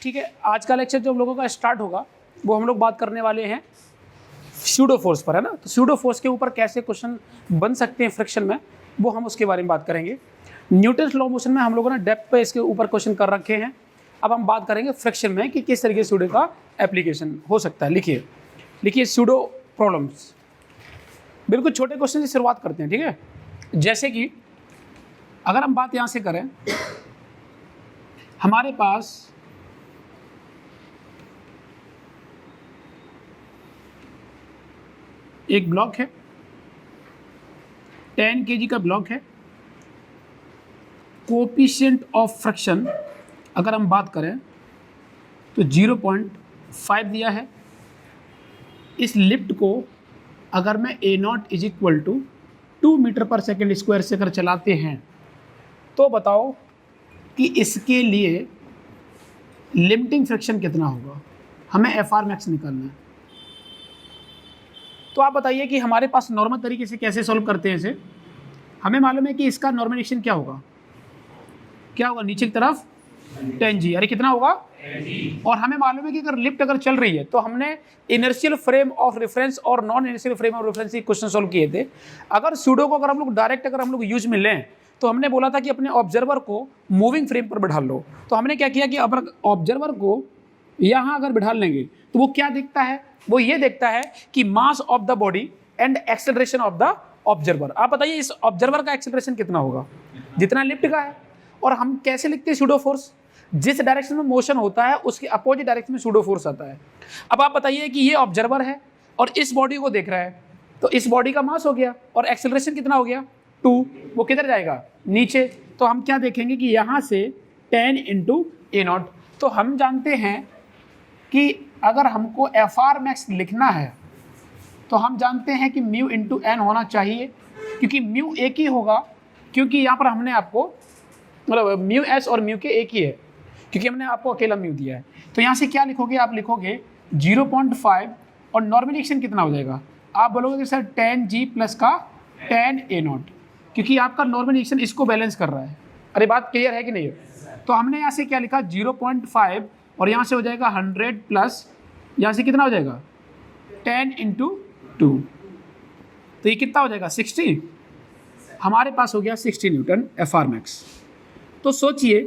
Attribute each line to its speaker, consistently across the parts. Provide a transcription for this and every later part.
Speaker 1: ठीक है, आज का लेक्चर जो हम लोगों का स्टार्ट होगा वो हम लोग बात करने वाले हैं स्यूडो फोर्स पर, है ना। तो स्यूडो फोर्स के ऊपर कैसे क्वेश्चन बन सकते हैं फ्रिक्शन में, वो हम उसके बारे में बात करेंगे। न्यूटन्स लॉ ऑफ मोशन में हम लोगों ने डेप्थ पे इसके ऊपर क्वेश्चन कर रखे हैं। अब हम बात करेंगे फ्रिक्शन में कि किस तरीके से स्यूडो का एप्लीकेशन हो सकता है। लिखिए स्यूडो प्रॉब्लम्स। बिल्कुल छोटे क्वेश्चन से शुरुआत करते हैं, ठीक है। जैसे कि अगर हम बात यहाँ से करें, हमारे पास एक ब्लॉक है, 10 kg का ब्लॉक है। कोएफिशिएंट ऑफ फ्रिक्शन अगर हम बात करें तो 0.5 दिया है। इस लिफ्ट को अगर मैं A0 = 2 metre per second square से अगर चलाते हैं तो बताओ कि इसके लिए लिमिटिंग फ्रिक्शन कितना होगा। हमें FR मैक्स निकालना है। तो आप बताइए कि हमारे पास नॉर्मल तरीके से कैसे सॉल्व करते हैं इसे। हमें मालूम है कि इसका नॉर्मलाइजेशन क्या होगा, नीचे की तरफ 10G, अरे कितना होगा 10G। और हमें मालूम है कि अगर लिफ्ट अगर चल रही है तो हमने इनर्शियल फ्रेम ऑफ रेफरेंस और non inertial frame of reference के क्वेश्चन सॉल्व किए थे। अगर स्यूडो को अगर हम लोग डायरेक्ट अगर हम लोग यूज में लें तो हमने बोला था कि अपने ऑब्जर्वर को मूविंग फ्रेम पर बैठा लो। तो हमने क्या किया कि अगर ऑब्जर्वर को यहाँ अगर बैठा लेंगे तो वो क्या देखता है, वो ये देखता है कि mass of the body and acceleration of the observer. आप बताइए इस ऑब्जर्वर का एक्सेलरेशन कितना होगा, जितना लिफ्ट का है। और हम कैसे लिखते हैं स्यूडो फोर्स, जिस डायरेक्शन में मोशन होता है उसके अपोजिट डायरेक्शन में स्यूडो फोर्स आता है। अब आप बताइए कि ये ऑब्जर्वर है और इस बॉडी को देख रहा है, तो इस बॉडी का मास हो गया और एक्सेलरेशन कितना हो गया 2, वो किधर जाएगा नीचे। तो हम क्या देखेंगे कि यहाँ से 10 × A0। तो हम जानते हैं कि अगर हमको FR मैक्स लिखना है तो हम जानते हैं कि म्यू × n होना चाहिए, क्योंकि म्यू एक ही होगा, क्योंकि यहाँ पर हमने आपको मतलब म्यू s और म्यू के एक ही है, क्योंकि हमने आपको अकेला म्यू दिया है। तो यहाँ से क्या लिखोगे, आप लिखोगे 0.5 और नॉर्मलाइजेशन कितना हो जाएगा। आप बोलोगे कि सर 10G प्लस का 10 A0, क्योंकि आपका नॉर्मलाइजेशन इसको बैलेंस कर रहा है। अरे बात क्लियर है कि नहीं है। तो हमने यहाँ से क्या लिखा 0.5 और यहाँ से हो जाएगा 100 प्लस यहाँ से कितना हो जाएगा 10 × 2, तो ये कितना हो जाएगा 60। हमारे पास हो गया 60 न्यूटन FR मैक्स। तो सोचिए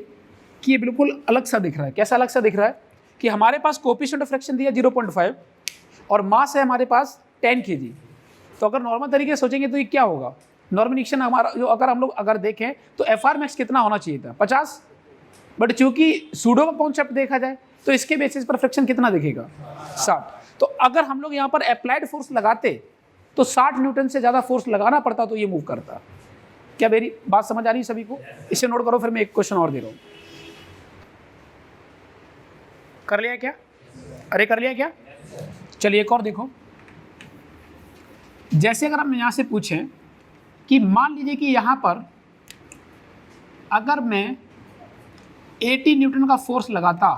Speaker 1: कि ये बिल्कुल अलग सा दिख रहा है। कैसा अलग सा दिख रहा है कि हमारे पास कोएफिशिएंट ऑफ फ्रिक्शन दिया 0.5 और मास है हमारे पास 10 kg। तो अगर नॉर्मल तरीके से सोचेंगे तो ये क्या होगा, नॉर्मलाइजेशन हमारा जो अगर हम लोग अगर देखें तो FR मैक्स कितना होना चाहिए था 50। बट चूंकि सूडो का कॉन्सेप्ट देखा जाए तो इसके बेसिस पर फ्रिक्शन कितना दिखेगा 60। तो अगर हम लोग यहाँ पर अप्लाइड फोर्स लगाते तो 60 न्यूटन से ज़्यादा फोर्स लगाना पड़ता तो ये मूव करता। क्या मेरी बात समझ आ रही है सभी को। इसे नोट करो, फिर मैं एक क्वेश्चन और दे रहा हूँ। कर लिया क्या, अरे कर लिया क्या। चलिए एक और देखो। जैसे अगर हम यहाँ से पूछें कि मान लीजिए कि यहाँ पर अगर मैं 80 न्यूटन का फोर्स लगाता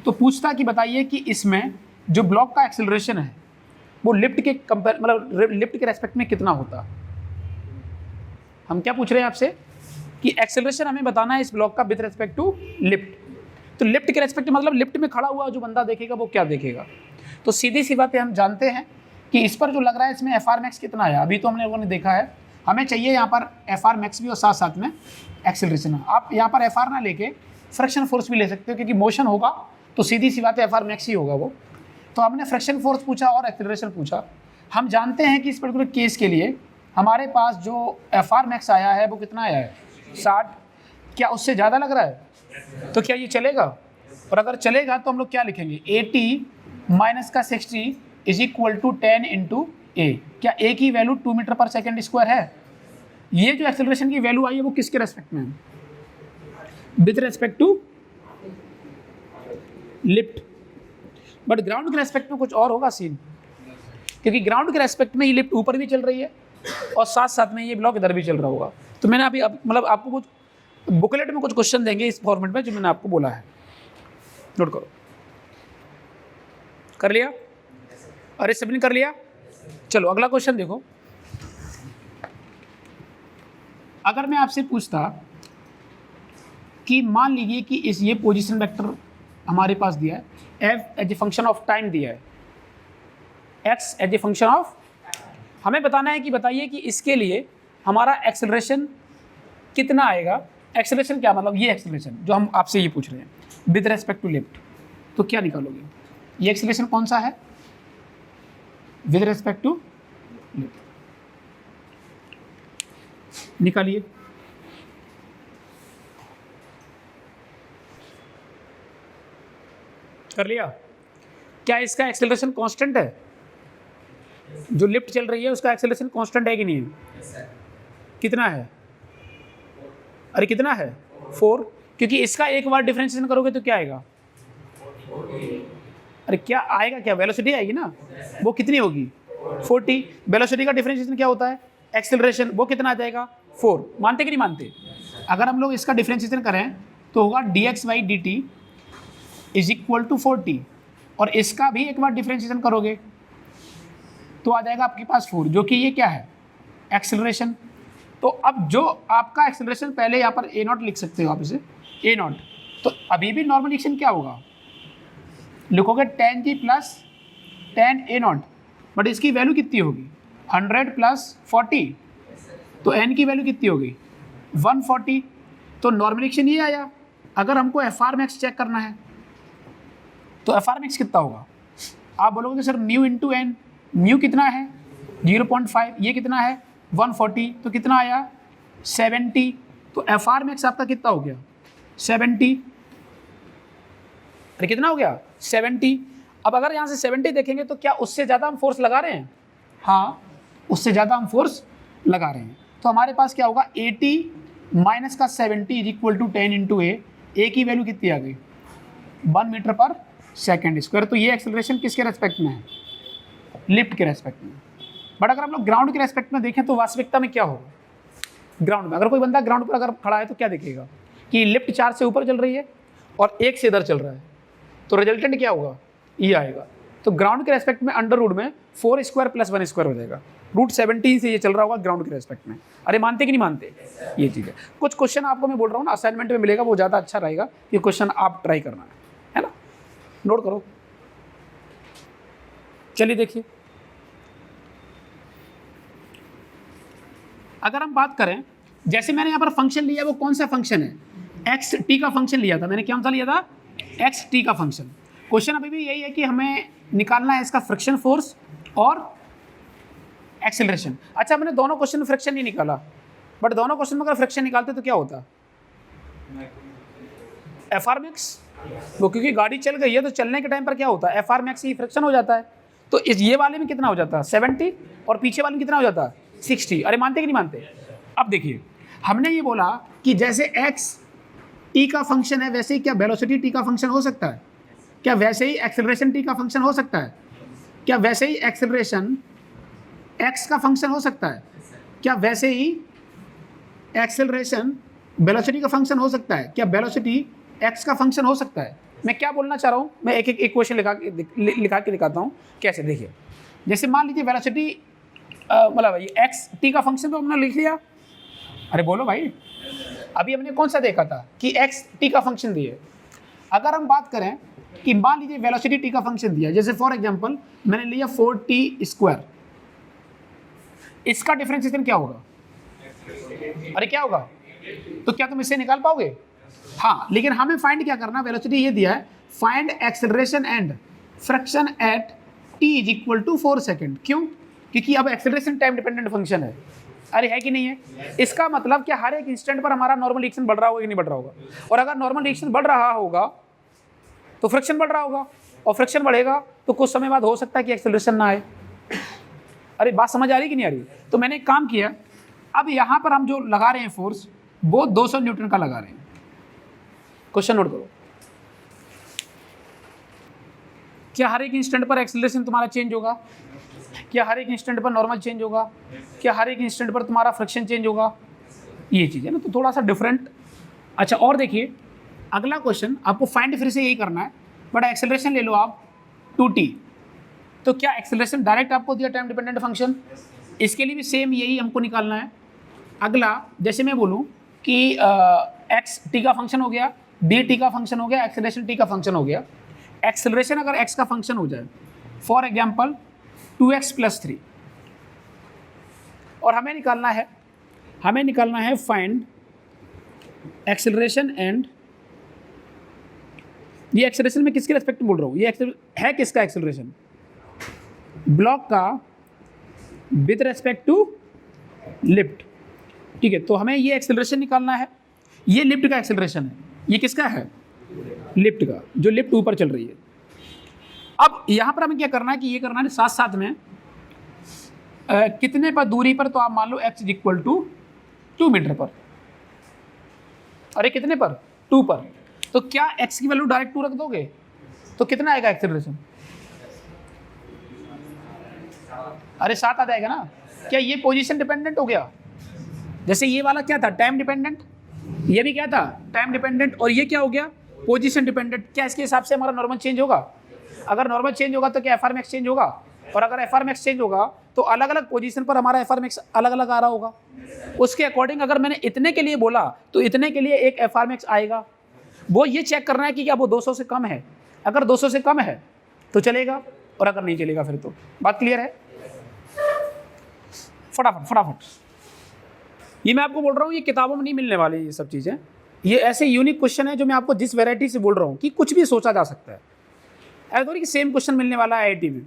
Speaker 1: तो पूछता कि बताइए कि इसमें जो ब्लॉक का एक्सेलरेशन है वो लिफ्ट के कंपेयर मतलब लिफ्ट के रेस्पेक्ट में कितना होता। हम क्या पूछ रहे हैं आपसे कि एक्सेलरेशन हमें बताना है इस ब्लॉक का विद रेस्पेक्ट टू लिफ्ट। तो लिफ्ट के रेस्पेक्ट मतलब लिफ्ट में खड़ा हुआ जो बंदा देखेगा वो क्या देखेगा। तो सीधी सी बात है, हम जानते हैं कि इस पर जो लग रहा है इसमें FR मैक्स कितना है। अभी तो हमने लोगों ने देखा है, हमें चाहिए यहाँ पर FR मैक्स भी और साथ साथ में एक्सेलरेशन। आप यहाँ पर FR ना लेके फ्रिक्शन फोर्स भी ले सकते हो, क्योंकि मोशन होगा तो सीधी सी बात है FR मैक्स ही होगा वो। तो हमने फ्रिक्शन फोर्स पूछा और एक्सेलरेशन पूछा। हम जानते हैं कि इस पर्टिकुलर केस के लिए हमारे पास जो FR मैक्स आया है वो कितना आया है 60। क्या उससे ज़्यादा लग रहा है तो क्या ये चलेगा। और अगर चलेगा तो हम लोग क्या लिखेंगे 80 माइनस का 60 = 10 × A। क्या A की value 2 metre per second square है। ये जो एक्सेलरेशन की वैल्यू आई है वो किसके रेस्पेक्ट में है, with respect to lift. But ground के रेस्पेक्ट में कुछ और होगा सीन, क्योंकि ग्राउंड के रेस्पेक्ट में ये लिफ्ट ऊपर भी चल रही है और साथ साथ में ये ब्लॉक इधर भी चल रहा होगा। तो मैंने अभी मतलब आपको कुछ बुकलेट में कुछ क्वेश्चन देंगे इस फॉर्मेट में जो मैंने आपको बोला है, नोट करो। कर लिया, अरे सबने कर लिया। चलो अगला क्वेश्चन देखो। अगर मैं आपसे पूछता कि मान लीजिए कि इस ये पोजीशन वेक्टर हमारे पास दिया है F as a function of time दिया है, x as a function of, हमें बताना है कि बताइए कि इसके लिए हमारा एक्सेलरेशन कितना आएगा। एक्सेलरेशन क्या मतलब, ये एक्सेलरेशन जो हम आपसे ये पूछ रहे हैं विद रेस्पेक्ट टू लिफ्ट, तो क्या निकालोगे, ये एक्सेलरेशन कौन सा है विद रेस्पेक्ट टू लिफ्ट, निकालिए। कर लिया। क्या इसका एक्सेलरेशन कांस्टेंट है, जो लिफ्ट चल रही है उसका एक्सेलरेशन कांस्टेंट है कि नहीं है? कितना है, अरे कितना है 4, क्योंकि इसका एक बार डिफरेंशिएशन करोगे तो क्या आएगा, अरे क्या आएगा, क्या वेलोसिटी आएगी ना, वो कितनी होगी 40। वेलोसिटी का डिफरेंशिएशन क्या होता है, एक्सेलरेशन, वो कितना आ जाएगा 4। मानते कि नहीं मानते? अगर हम लोग इसका डिफरेंशिएशन करें तो होगा dx/dt इज इक्वल टू 40, और इसका भी एक बार डिफरेंशिएशन करोगे तो आ जाएगा आपके पास 4, जो कि ये क्या है एक्सेलरेशन। तो अब जो आपका एक्सेलरेशन, पहले यहाँ पर ए नॉट लिख सकते हो आप इसे, ए नॉट, तो अभी भी नॉर्मल एक्शन क्या होगा, लिखोगे tan g plus tan A not, but इसकी वैल्यू कितनी होगी 100 प्लस 40, तो n की वैल्यू कितनी होगी 140, तो नॉर्मल एक्शन ये आया। अगर हमको एफ आर मैक्स चेक करना है तो एफ आर मैक्स कितना होगा, आप बोलोगे कि sir mu into N, mu कितना है 0.5, ये कितना है 140, तो कितना आया 70, तो एफ आर मैक्स आपका कितना हो गया 70, अरे कितना हो गया 70। अब अगर यहाँ से 70 देखेंगे तो क्या उससे ज़्यादा हम फोर्स लगा रहे हैं, हाँ उससे ज़्यादा हम फोर्स लगा रहे हैं, तो हमारे पास क्या होगा 80 माइनस का 70 is equal to 10 into A की वैल्यू कितनी आ गई 1 मीटर पर सेकेंड स्क्वायर। तो ये एक्सेलरेशन किसके रेस्पेक्ट में है, लिफ्ट के रेस्पेक्ट में। बट अगर हम लोग ग्राउंड के रेस्पेक्ट में देखें तो वास्तविकता में क्या होगा, ग्राउंड में अगर कोई बंदा ग्राउंड पर अगर खड़ा है तो क्या देखेगा कि लिफ्ट 4 से ऊपर चल रही है और 1 से इधर चल रहा है, तो रिजल्टेंट क्या होगा ये आएगा। तो ग्राउंड के रेस्पेक्ट में अंडर रूट में 4 स्क्वायर प्लस 1 स्क्वायर हो जाएगा, रूट 17 से ये चल रहा होगा ग्राउंड के रेस्पेक्ट में। अरे मानते कि नहीं मानते, ये चीज़ है। कुछ क्वेश्चन आपको मैं बोल रहा हूँ ना असाइनमेंट में मिलेगा, वो ज़्यादा अच्छा रहेगा कि क्वेश्चन आप ट्राई करना है ना, नोट करो। चलिए देखिए, अगर हम बात करें, जैसे मैंने यहाँ पर फंक्शन लिया, वो कौन सा फंक्शन है एक्स टी का फंक्शन लिया था मैंने, क्या सा लिया था एक्स टी का फंक्शन। क्वेश्चन अभी भी यही है कि हमें निकालना है इसका फ्रिक्शन फोर्स और एक्सेलरेशन। अच्छा मैंने दोनों क्वेश्चन में फ्रिक्शन नहीं निकाला, बट दोनों क्वेश्चन में अगर फ्रिक्शन निकालते तो क्या होता एफ आर मैक्स, वो क्योंकि गाड़ी चल गई है तो चलने के टाइम पर क्या होता है एफ आर मैक्स ही फ्रिक्शन हो जाता है। तो इस ये वाले में कितना हो जाता है 70 और पीछे वाले में कितना हो जाता है 60। अरे मानते कि नहीं मानते? अब देखिए हमने ये बोला कि जैसे एक्स टी का फंक्शन है वैसे ही क्या वेलोसिटी टी का फंक्शन हो सकता है, क्या वैसे ही एक्सेलरेशन टी का फंक्शन हो सकता है, क्या वैसे ही एक्सेलरेशन एक्स का फंक्शन हो सकता है, क्या वैसे ही एक्सेलरेशन वेलोसिटी का फंक्शन हो सकता है, क्या वेलोसिटी एक्स का फंक्शन हो सकता है। मैं क्या बोलना चाह रहा हूँ, मैं एक इक्वेशन लिखा के दिखाता हूँ कैसे। देखिए जैसे मान लीजिए वेलोसिटी मतलब एक्स टी का फंक्शन तो हमने लिख लिया, अरे बोलो भाई, अभी हमने कौन सा देखा था कि एक्स टी का फंक्शन दिए। अगर हम बात करें कि मान लीजिए वेलोसिटी टी का फंक्शन दिया, जैसे फॉर एग्जांपल मैंने लिया 4t स्क्वायर, इसका डिफरेंशिएशन क्या होगा, अरे क्या होगा, तो क्या तुम इससे निकाल पाओगे? हाँ, लेकिन हमें फाइंड क्या करना, वेलोसिटी ये दिया है, find acceleration and friction at t is equal to 4 second. क्यों? क्योंकि अब एक्सेलरेशन टाइम डिपेंडेंट फंक्शन है, अरे है कि नहीं है। इसका मतलब क्या हर एक इंस्टेंट पर हमारा नॉर्मल रिएक्शन बढ़ रहा होगा कि नहीं बढ़ रहा होगा, और अगर नॉर्मल रिएक्शन बढ़ रहा होगा तो फ्रिक्शन बढ़ रहा होगा, और फ्रिक्शन बढ़ेगा तो कुछ समय बाद हो सकता है कि एक्सेलरेशन ना आए। अरे बात समझ आ रही कि नहीं आ रही? तो मैंने एक काम किया, अब यहाँ पर हम जो लगा रहे हैं फोर्स वो 200 न्यूटन का लगा रहे हैं। क्वेश्चन नोट करो, क्या हर एक इंस्टेंट पर एक्सेलरेशन तुम्हारा चेंज होगा, क्या हर एक इंस्टेंट पर नॉर्मल चेंज होगा, क्या हर एक इंस्टेंट पर तुम्हारा फ्रिक्शन चेंज होगा, ये चीज़ है ना, तो थोड़ा सा डिफरेंट। अच्छा और देखिए अगला क्वेश्चन आपको फाइंड फिर से यही करना है, बट एक्सेलरेशन ले लो आप 2t, तो क्या एक्सेलरेशन डायरेक्ट आपको दिया टाइम डिपेंडेंट फंक्शन, इसके लिए भी सेम यही हमको निकालना है। अगला जैसे मैं बोलूँ कि एक्स टी का फंक्शन हो गया, डी टी का फंक्शन हो गया, एक्सेलरेशन टी का फंक्शन हो गया। एक्सेलरेशन अगर एक्स का फंक्शन हो जाए, फॉर एग्जाम्पल 2x + 3, और हमें निकालना है फाइंड एक्सेलरेशन एंड, ये एक्सेलरेशन में किसके रेस्पेक्ट में बोल रहा हूँ, ये है किसका एक्सेलरेशन, ब्लॉक का विद रेस्पेक्ट टू लिफ्ट। ठीक है, तो हमें ये एक्सेलरेशन निकालना है, ये लिफ्ट का एक्सेलरेशन है, ये किसका है, लिफ्ट का, जो लिफ्ट ऊपर चल रही है। अब यहाँ पर हमें क्या करना है कि ये करना है साथ साथ में कितने पर दूरी पर, तो आप मान लो x = 2 मीटर पर, अरे कितने पर, 2 पर, तो क्या x की वैल्यू डायरेक्ट 2 रख दोगे तो कितना आएगा एक्सेलरेशन, अरे 7 आ जाएगा ना। क्या ये पोजीशन डिपेंडेंट हो गया, जैसे ये वाला क्या था, टाइम डिपेंडेंट, ये भी क्या था, टाइम डिपेंडेंट, और ये क्या हो गया, पोजीशन डिपेंडेंट। क्या इसके हिसाब से हमारा नॉर्मल चेंज होगा, अगर नॉर्मल चेंज होगा तो क्या एफआरएमएक्स चेंज होगा, और अगर एफआरएमएक्स चेंज होगा तो अलग अलग पोजीशन पर हमारा एफआरएमएक्स अलग अलग आ रहा होगा। उसके अकॉर्डिंग अगर मैंने इतने के लिए बोला तो इतने के लिए एक एफआरएमएक्स आएगा। वो ये चेक करना है कि क्या वो 200 से कम है, अगर 200 से कम है तो चलेगा, और अगर नहीं चलेगा फिर तो। बात क्लियर है, फटाफट ये मैं आपको बोल रहा हूँ, ये किताबों में नहीं मिलने वाली ये सब चीज़ें, ये ऐसे यूनिक क्वेश्चन है जो मैं आपको जिस वैरायटी से बोल रहा हूँ कि कुछ भी सोचा जा सकता है। ऐसा थोड़ी कि सेम क्वेश्चन मिलने वाला है आईआईटी में।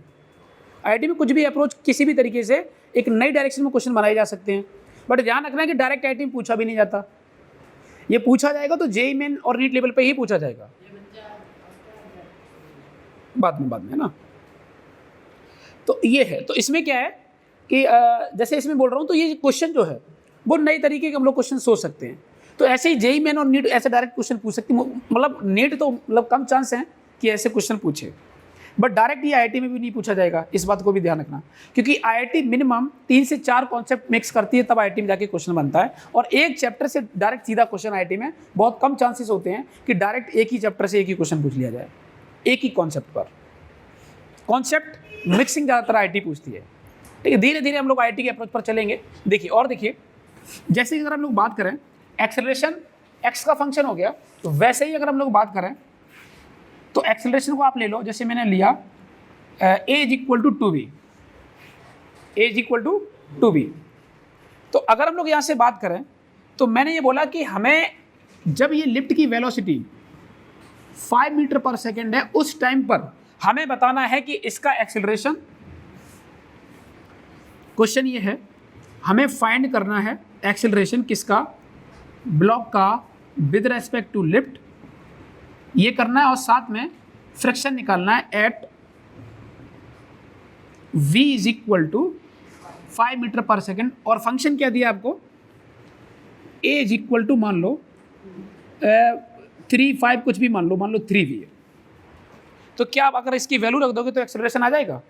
Speaker 1: आईआईटी में कुछ भी अप्रोच किसी भी तरीके से एक नई डायरेक्शन में क्वेश्चन बनाए जा सकते हैं, बट ध्यान रखना है कि डायरेक्ट आईआईटी में पूछा भी नहीं जाता, ये पूछा जाएगा तो जेईई मेन और नीट लेवल पे ही पूछा जाएगा, बाद में है ना। तो ये है, तो इसमें क्या है कि जैसे इसमें बोल रहा हूँ, तो ये क्वेश्चन जो है वो नए तरीके के हम लोग क्वेश्चन सोच सकते हैं। तो ऐसे ही जेईई मेन और नीट ऐसे डायरेक्ट क्वेश्चन पूछ सकती है, मतलब नीट तो मतलब कम चांस है कि ऐसे क्वेश्चन पूछे, बट डायरेक्ट ये आईआईटी में भी नहीं पूछा जाएगा, इस बात को भी ध्यान रखना, क्योंकि आईआईटी मिनिमम 3 से 4 कॉन्सेप्ट मिक्स करती है, तब आईआईटी में जाके क्वेश्चन बनता है। और एक चैप्टर से डायरेक्ट सीधा क्वेश्चन आईआईटी में बहुत कम चांसेस होते हैं कि डायरेक्ट एक ही चैप्टर से एक ही क्वेश्चन पूछ लिया जाए, एक ही कॉन्सेप्ट पर। कॉन्सेप्ट मिक्सिंग ज़्यादातर आईआईटी पूछती है। ठीक है, धीरे धीरे हम लोग आईआईटी के अप्रोच पर चलेंगे। देखिए, और देखिए, जैसे अगर हम लोग बात करें एक्सेलरेशन एक्स का फंक्शन हो गया, तो वैसे ही अगर हम लोग बात करें तो एक्सेलरेशन को आप ले लो, जैसे मैंने लिया a = 2b, a = 2b। तो अगर हम लोग यहाँ से बात करें तो मैंने ये बोला कि हमें जब ये लिफ्ट की वेलोसिटी 5 मीटर पर सेकेंड है, उस टाइम पर हमें बताना है कि इसका एक्सेलरेशन, क्वेश्चन ये है, हमें फाइंड करना है एक्सेलरेशन किसका, ब्लॉक का विद रेस्पेक्ट टू लिफ्ट, ये करना है, और साथ में फ्रिक्शन निकालना है eight v = 5 metre per second. और फंक्शन क्या दिया आपको, a = मान लो 3, 5 कुछ भी मान लो 3v है। तो क्या आप अगर इसकी वैल्यू रख दोगे तो एक्सेलरेशन आ जाएगा,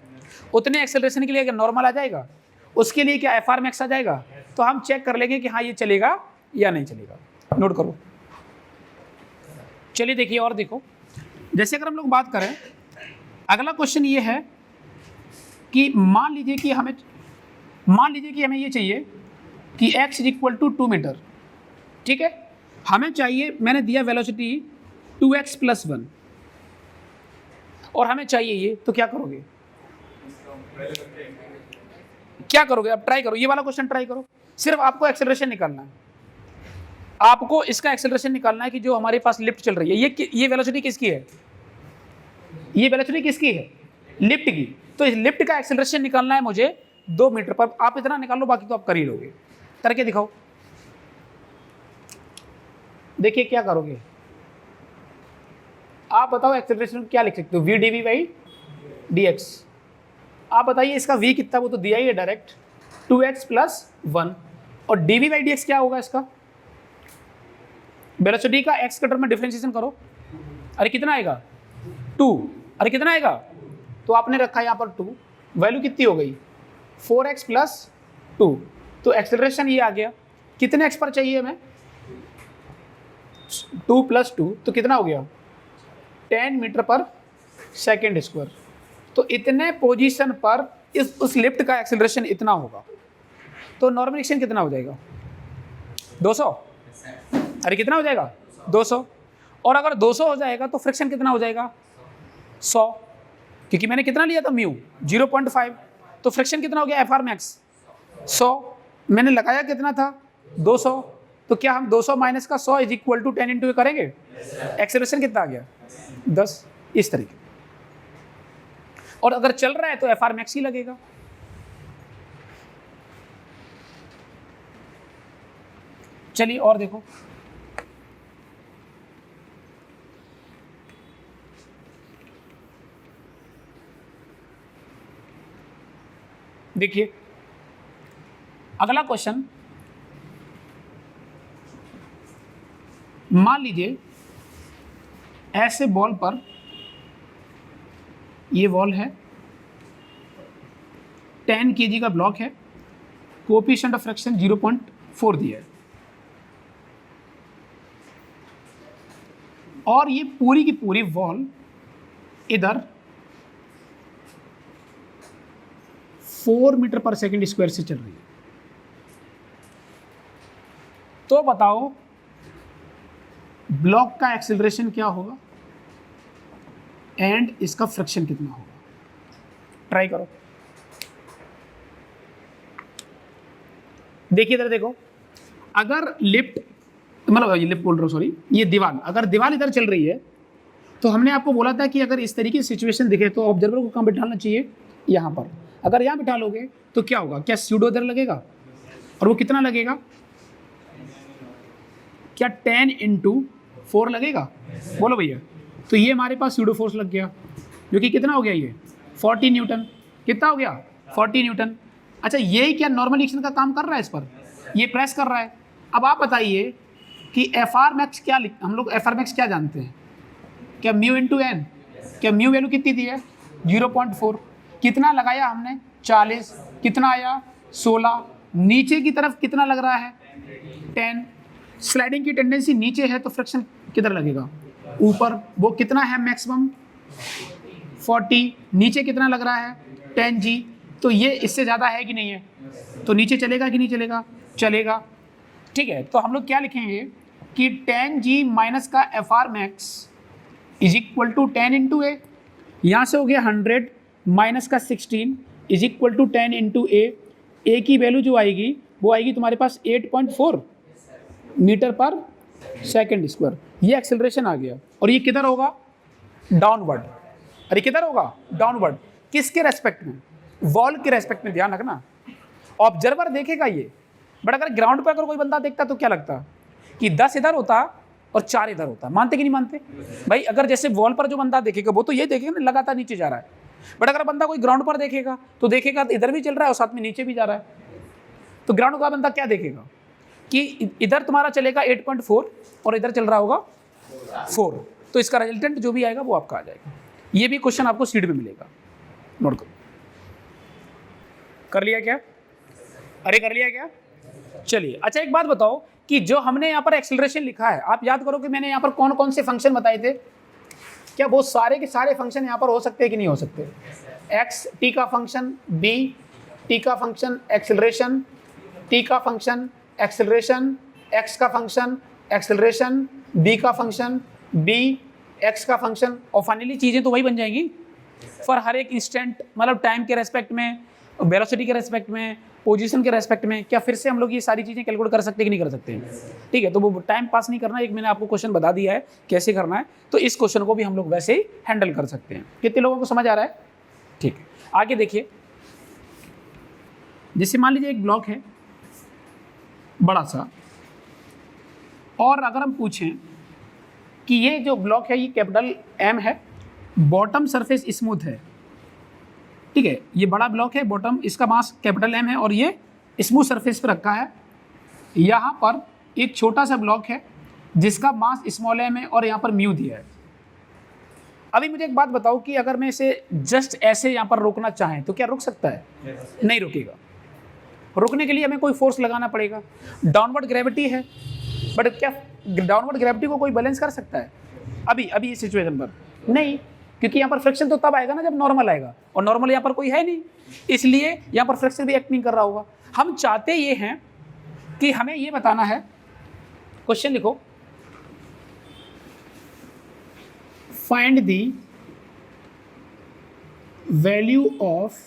Speaker 1: उतने एक्सेलरेशन के लिए अगर नॉर्मल आ जाएगा, उसके लिए क्या एफआरएमएक्स आ जाएगा, तो हम चेक कर लेंगे कि हाँ ये चलेगा या नहीं चलेगा। नोट करो। चलिए देखिए, और देखो, जैसे अगर हम लोग बात करें, अगला क्वेश्चन ये है कि मान लीजिए कि हमें ये चाहिए कि x = 2 मीटर। ठीक है, हमें चाहिए, मैंने दिया वेलोसिटी 2x + 1, और हमें चाहिए ये, तो क्या करोगे, अब ट्राई करो, ये वाला क्वेश्चन ट्राई करो। सिर्फ आपको एक्सेलरेशन निकालना है, आपको इसका एक्सेलरेशन निकालना है कि जो हमारे पास लिफ्ट चल रही है, ये वेलोसिटी किसकी है, ये वेलोसिटी किसकी है, लिफ्ट की। तो इस लिफ्ट का एक्सेलरेशन निकालना है मुझे 2 मीटर पर। आप इतना निकाल लो, बाकी तो आप कर ही लोगे। करके दिखाओ, देखिए क्या करोगे आप, बताओ एक्सेलरेशन क्या लिख सकते हो, v dv/dx। आप बताइए इसका v कितना, वो तो दिया ही है डायरेक्ट, 2x + 1, और dv/dx क्या होगा इसका, वेलोसिटी का x के टर्म में डिफरेंशिएशन करो, अरे कितना आएगा 2, अरे कितना आएगा, तो आपने रखा यहाँ पर 2, वैल्यू कितनी हो गई 4x + 2, तो एक्सेलरेशन ये आ गया। कितने x पर चाहिए हमें, 2 + 2, तो कितना हो गया 10 मीटर पर सेकेंड स्क्वायर। तो इतने पोजीशन पर उस लिफ्ट का एक्सेलरेशन इतना होगा, तो नॉर्मल एक्शन कितना हो जाएगा 200, अरे कितना हो जाएगा 200। और अगर 200 हो जाएगा तो फ्रिक्शन कितना हो जाएगा 100, क्योंकि मैंने कितना लिया था म्यू 0.5, तो फ्रिक्शन कितना हो गया एफ आर मैक्स 100, मैंने लगाया कितना था 200, तो क्या हम 200 माइनस का 100 इज इक्वल टू 10 इंटू करेंगे, एक्सेलरेशन कितना आ गया 10, इस तरीके। और अगर चल रहा है तो एफ आर मैक्स ही लगेगा। चलिए और देखो, देखिए अगला क्वेश्चन, मान लीजिए ऐसे बॉल पर, ये बॉल है 10 kg का ब्लॉक है, कोएफिशिएंट ऑफ फ्रैक्शन 0.4 दिया है, और ये पूरी की पूरी बॉल इधर 4 मीटर पर सेकंड स्क्वायर से चल रही है। तो बताओ ब्लॉक का एक्सेलरेशन क्या होगा एंड इसका फ्रिक्शन कितना होगा। ट्राई करो। देखिए इधर देखो, अगर लिफ्ट, मतलब ये लिफ्ट बोल रहा हूँ सॉरी, ये दीवार, अगर दीवार इधर चल रही है तो हमने आपको बोला था कि अगर इस तरीके की सिचुएशन दिखे तो ऑब्जर्वर को कहाँ बिठाना चाहिए, यहाँ पर। अगर यहाँ बिठा लोगे तो क्या होगा, क्या स्यूडो इधर लगेगा, और वो कितना लगेगा, क्या 10 इंटू 4 लगेगा, बोलो भैया। तो ये हमारे पास स्यूडो फोर्स लग गया, जो कि कितना हो गया, ये 40 न्यूटन। कितना हो गया 40 न्यूटन। अच्छा, ये क्या नॉर्मल एक्शन का काम कर रहा है इस पर, ये प्रेस कर रहा है। अब आप बताइए कि एफ आर मैक्स क्या, हम लोग एफ आर मैक्स क्या जानते हैं, क्या म्यू इंटू एन, क्या म्यू वैल्यू कितनी दी है 0.4, कितना लगाया हमने 40, कितना आया 16, नीचे की तरफ कितना लग रहा है 10, स्लाइडिंग की टेंडेंसी नीचे है तो फ्रिक्शन किधर लगेगा ऊपर, वो कितना है मैक्सिमम 40, नीचे कितना लग रहा है 10 जी, तो ये इससे ज़्यादा है कि नहीं है, तो नीचे चलेगा कि नहीं चलेगा, चलेगा। ठीक है, तो हम लोग क्या लिखेंगे कि 10 जी माइनस का F R max is equal to 10 into A, यहाँ से हो गया 100 माइनस का 16 is equal to 10 into A की वैल्यू जो आएगी वो आएगी तुम्हारे पास 8.4 मीटर पर सेकेंड स्क्वायर। ये एक्सेलरेशन आ गया, और ये किधर होगा डाउनवर्ड, अरे किधर होगा डाउनवर्ड, किसके रेस्पेक्ट में, वॉल के रेस्पेक्ट में, ध्यान रखना। ऑब्जर्वर देखेगा ये, बट अगर ग्राउंड पर अगर कोई बंदा देखता तो क्या लगता कि 10 इधर होता और 4 इधर होता, मानते कि नहीं मानते भाई। अगर जैसे वॉल पर जो बंदा देखेगा वो तो ये देखेगा ना लगातार नीचे जा रहा है, बट अगर बंदा कोई ग्राउंड पर देखेगा तो देखेगा इधर भी चल रहा है और साथ में नीचे भी जा रहा है, तो ग्राउंड का बंदा क्या देखेगा कि इधर तुम्हारा चलेगा 8.4 और इधर चल रहा होगा 4, तो इसका रिजल्टेंट जो भी आएगा वो आपका आ जाएगा। ये भी क्वेश्चन आपको सीट में मिलेगा, नोट करो। कर लिया क्या, अरे कर लिया क्या, चलिए। अच्छा एक बात बताओ कि जो हमने यहाँ पर एक्सेलरेशन लिखा है, आप याद करो कि मैंने यहाँ पर कौन कौन से फंक्शन बताए थे, क्या वो सारे के सारे फंक्शन यहाँ पर हो सकते हैं कि नहीं हो सकते। एक्स टी का फंक्शन, बी टी का फंक्शन एक्सेलरेशन, टी का फंक्शन एक्सेलरेशन, एक्स का फंक्शन एक्सेलरेशन, बी का फंक्शन बी एक्स का फंक्शन, और फाइनली चीज़ें तो वही बन जाएंगी फॉर हर एक इंस्टेंट, मतलब टाइम के रेस्पेक्ट में, वेलोसिटी के रेस्पेक्ट में, पोजीशन के रेस्पेक्ट में। क्या फिर से हम लोग ये सारी चीज़ें कैलकुलेट कर सकते हैं कि नहीं कर सकते हैं, ठीक है। तो वो टाइम पास नहीं करना, एक मैंने आपको क्वेश्चन बता दिया है कैसे करना है, तो इस क्वेश्चन को भी हम लोग वैसे ही हैंडल कर सकते हैं। कितने लोगों को समझ आ रहा है, ठीक है। आगे देखिए, जैसे मान लीजिए एक ब्लॉक है बड़ा सा, और अगर हम पूछें कि ये जो ब्लॉक है ये कैपिटल एम है, बॉटम सरफेस स्मूथ है, ठीक है, ये बड़ा ब्लॉक है, बॉटम इसका मास कैपिटल एम है और ये स्मूथ सरफेस पर रखा है। यहाँ पर एक छोटा सा ब्लॉक है जिसका मास स्मॉल एम है और यहाँ पर म्यू दिया है। अभी मुझे एक बात बताओ कि अगर मैं इसे जस्ट ऐसे यहाँ पर रोकना चाहें तो क्या रुक सकता है? नहीं रुकेगा। रुकने के लिए हमें कोई फोर्स लगाना पड़ेगा। डाउनवर्ड ग्रेविटी है, बट क्या डाउनवर्ड ग्रेविटी को कोई बैलेंस कर सकता है अभी इस सिचुएशन पर? नहीं, क्योंकि यहाँ पर फ्रिक्शन तो तब आएगा ना जब नॉर्मल आएगा, और नॉर्मल यहाँ पर कोई है नहीं, इसलिए यहाँ पर फ्रिक्शन भी एक्ट नहीं कर रहा होगा। हम चाहते ये हैं कि हमें ये बताना है, क्वेश्चन लिखो find the value of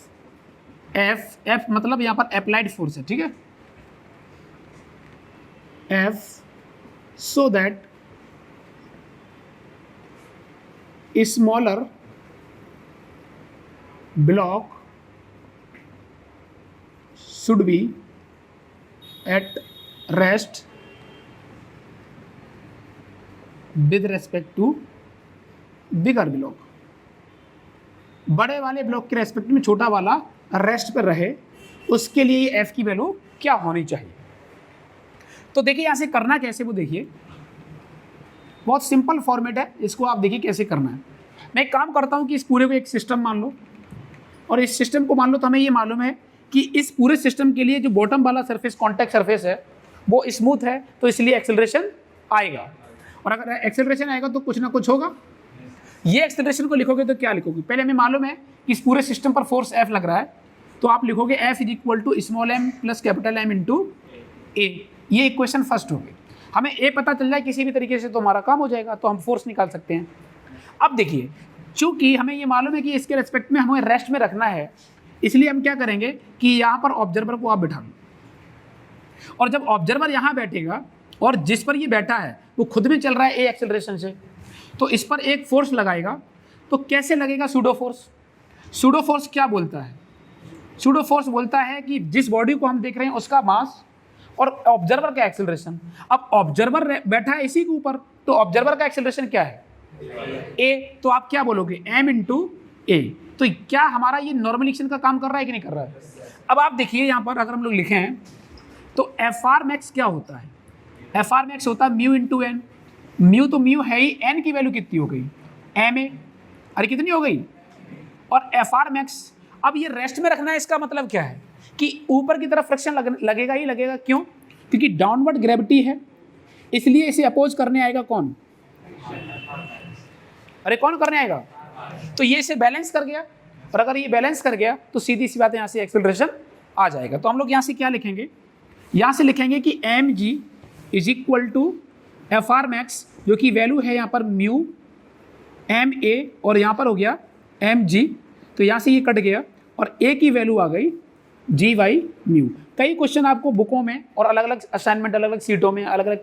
Speaker 1: F, F मतलब यहां पर अप्लाइड फोर्स है, ठीक है, F, so that smaller block should be at rest with respect to bigger block। बड़े वाले ब्लॉक के रेस्पेक्ट में छोटा वाला रेस्ट पर रहे, उसके लिए एफ की वैल्यू क्या होनी चाहिए। तो देखिए यहां से करना कैसे, वो देखिए बहुत सिंपल फॉर्मेट है, इसको आप देखिए कैसे करना है। मैं एक काम करता हूं कि इस पूरे को एक सिस्टम मान लो, और इस सिस्टम को मान लो तो हमें ये मालूम है कि इस पूरे सिस्टम के लिए जो बॉटम वाला सरफेस कॉन्टैक्ट सरफेस है वो स्मूथ है, तो इसलिए एक्सेलरेशन आएगा, और अगर एक्सेलरेशन आएगा तो कुछ ना कुछ होगा। ये एक्सेलरेशन को लिखोगे तो क्या लिखोगे, पहले हमें मालूम है कि इस पूरे सिस्टम पर फोर्स एफ लग रहा है, तो आप लिखोगे F is equal to small M plus capital M into A. ये इक्वेशन फर्स्ट होगी। हमें ए पता चल जाए किसी भी तरीके से तो हमारा काम हो जाएगा, तो हम फोर्स निकाल सकते हैं। अब देखिए, चूंकि हमें ये मालूम है कि इसके रेस्पेक्ट में हमें रेस्ट में रखना है, इसलिए हम क्या करेंगे कि यहाँ पर ऑब्जर्वर को आप बिठा लो, और जब ऑब्जर्वर यहाँ बैठेगा और जिस पर ये बैठा है वो खुद में चल रहा है ए एक्सेलरेशन से, तो इस पर एक फोर्स लगाएगा। तो कैसे लगेगा सूडो फोर्स? सूडो फोर्स क्या बोलता है? सूडो फोर्स बोलता है कि जिस बॉडी को हम देख रहे हैं उसका मास और ऑब्जर्वर का एक्सेलरेशन। अब ऑब्जर्वर बैठा है इसी के ऊपर, तो ऑब्जर्वर का एक्सेलरेशन क्या है? ए। तो आप क्या बोलोगे? एम इंटू ए। तो क्या हमारा ये नॉर्मलाइजेशन का काम कर रहा है कि नहीं कर रहा है? अब आप देखिए यहाँ पर अगर हम लोग लिखें हैं तो एफ आर मैक्स क्या होता है? एफ आर मैक्स होता है म्यू इंटू एन। म्यू तो म्यू है ही, एन की वैल्यू कितनी हो गई? M a. अरे कितनी हो गई? और एफ आर मैक्स, अब ये रेस्ट में रखना है, इसका मतलब क्या है कि ऊपर की तरफ फ्रिक्शन लगेगा ही लगेगा। क्यों? क्योंकि डाउनवर्ड ग्रेविटी है, इसलिए इसे अपोज करने आएगा कौन? अरे कौन करने आएगा? तो ये इसे बैलेंस कर गया, और अगर ये बैलेंस कर गया तो सीधी सी बात है यहाँ से एक्सेलरेशन आ जाएगा। तो हम लोग यहाँ से क्या लिखेंगे? यहाँ से लिखेंगे कि m g is equal to F R max, जो कि वैल्यू है यहाँ पर म्यू एम ए, और यहाँ पर हो गया एम जी। तो यहाँ से ये कट गया और ए की वैल्यू आ गई जी वाई म्यू। कई क्वेश्चन आपको बुकों में और अलग अलग असाइनमेंट, अलग अलग सीटों में, अलग अलग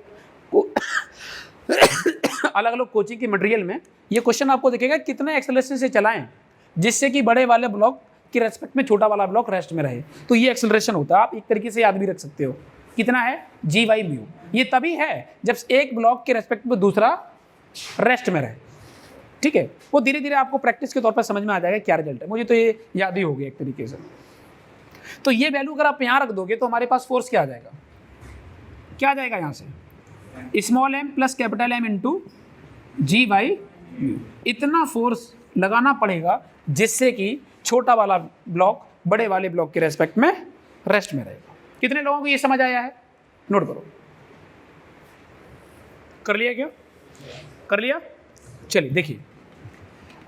Speaker 1: अलग अलग कोचिंग के मटेरियल में ये क्वेश्चन आपको दिखेगा कितने एक्सेलरेशन से चलाएं जिससे कि बड़े वाले ब्लॉक के रेस्पेक्ट में छोटा वाला ब्लॉक रेस्ट में रहे। तो ये एक्सेलरेशन होता है, आप एक तरीके से याद भी रख सकते हो। कितना है? जी वाई म्यू। ये तभी है जब एक ब्लॉक के रेस्पेक्ट में दूसरा रेस्ट में रहे। ठीक है, वो धीरे धीरे आपको प्रैक्टिस के तौर पर समझ में आ जाएगा क्या रिजल्ट है। मुझे तो ये याद ही हो गया एक तरीके से। तो ये वैल्यू अगर आप यहाँ रख दोगे तो हमारे पास फोर्स क्या आ जाएगा? क्या आ जाएगा यहाँ से? Small M plus capital M into G Y mu. इतना फोर्स लगाना पड़ेगा जिससे कि छोटा वाला ब्लॉक बड़े वाले ब्लॉक के रेस्पेक्ट में रेस्ट में रहेगा। कितने लोगों को ये समझ आया है? नोट करो। कर लिया क्या? कर लिया? चलिए देखिए,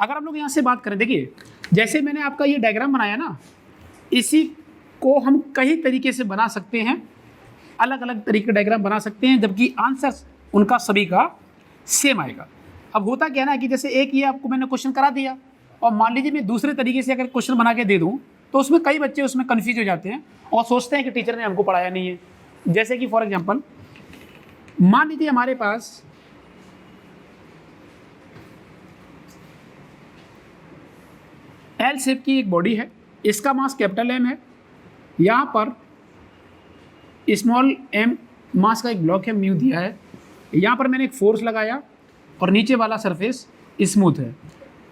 Speaker 1: अगर हम लोग यहाँ से बात करें, देखिए जैसे मैंने आपका ये डायग्राम बनाया ना, इसी को हम कई तरीके से बना सकते हैं, अलग अलग तरीके डायग्राम बना सकते हैं, जबकि आंसर उनका सभी का सेम आएगा। अब होता क्या ना कि जैसे एक ये आपको मैंने क्वेश्चन करा दिया, और मान लीजिए मैं दूसरे तरीके से अगर क्वेश्चन बना के दे दूं तो उसमें कई बच्चे उसमें कन्फ्यूज हो जाते हैं और सोचते हैं कि टीचर ने हमको पढ़ाया नहीं है। जैसे कि फॉर एग्जांपल मान लीजिए हमारे पास एल शेप की एक बॉडी है, इसका मास कैपिटल एम है, यहाँ पर स्मॉल एम मास का एक ब्लॉक है, म्यू दिया है, यहाँ पर मैंने एक फोर्स लगाया और नीचे वाला सरफेस स्मूथ है।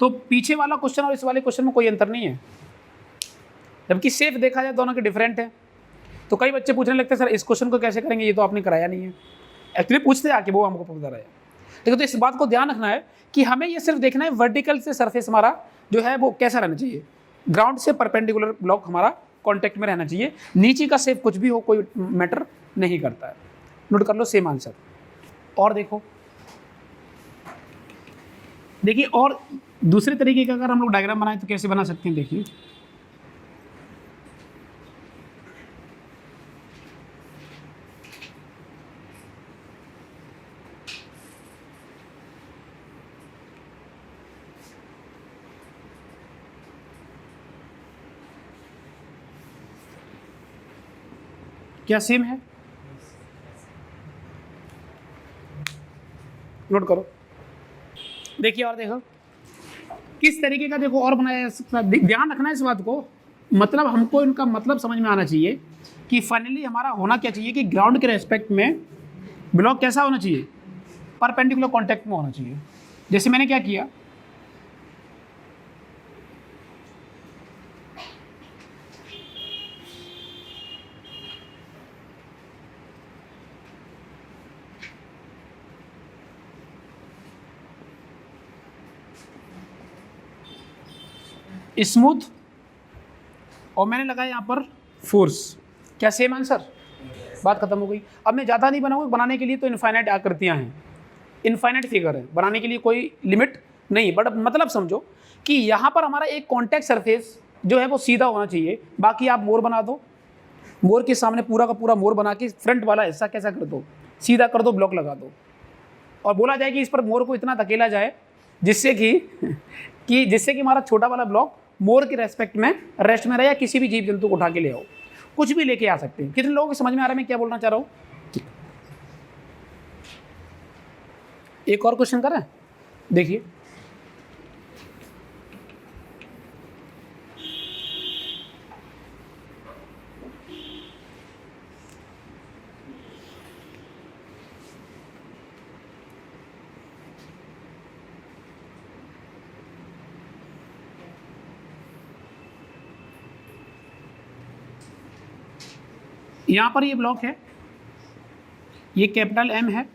Speaker 1: तो पीछे वाला क्वेश्चन और इस वाले क्वेश्चन में कोई अंतर नहीं है, जबकि सेफ देखा जाए दोनों के डिफरेंट है। तो कई बच्चे पूछने लगते हैं सर इस क्वेश्चन को कैसे करेंगे, ये तो आपने कराया नहीं है। एक्चुअली पूछते आके वो हमको पता रहा है। लेकिन तो इस बात को ध्यान रखना है कि हमें ये सिर्फ देखना है वर्टिकल से सरफेस हमारा जो है वो कैसा रहना चाहिए, ग्राउंड से परपेंडिकुलर ब्लॉक हमारा कॉन्टेक्ट में रहना चाहिए। नीचे का शेप कुछ भी हो कोई मैटर नहीं करता है। नोट कर लो, सेम आंसर। और देखिए और दूसरे तरीके का अगर हम लोग डायग्राम बनाएं तो कैसे बना सकते हैं, देखिए क्या सेम है? नोट करो, देखिए और देखो किस तरीके का देखो और बनाया जा सकता है। ध्यान रखना है इस बात को, मतलब हमको इनका मतलब समझ में आना चाहिए कि फाइनली हमारा होना क्या चाहिए कि ग्राउंड के रेस्पेक्ट में ब्लॉक कैसा होना चाहिए, परपेंडिकुलर कॉन्टैक्ट में होना चाहिए। जैसे मैंने क्या किया, स्मूथ और मैंने लगाया यहाँ पर फोर्स, क्या सेम आंसर? बात खत्म हो गई। अब मैं ज़्यादा नहीं बनाऊंगा, बनाने के लिए तो इनफाइनाइट आकृतियाँ हैं, इनफाइनाइट फिगर है, बनाने के लिए कोई लिमिट नहीं। बट मतलब समझो कि यहाँ पर हमारा एक कॉन्टैक्ट सरफेस जो है वो सीधा होना चाहिए। बाकी आप मोर बना दो, मोर के सामने पूरा का पूरा मोर बना के फ्रंट वाला हिस्सा कैसा कर दो, सीधा कर दो, ब्लॉक लगा दो और बोला जाए कि इस पर मोर को इतना धकेला जाए जिससे कि जिससे कि हमारा छोटा वाला ब्लॉक मोर के रेस्पेक्ट में रेस्ट में रहे, या किसी भी जीव जंतु को उठा के ले आओ, कुछ भी लेके आ सकते हैं। कितने लोगों को समझ में आ रहा है मैं क्या बोलना चाह रहा हूँ? एक और क्वेश्चन करें, देखिए यहाँ पर ये ब्लॉक है, ये कैपिटल एम है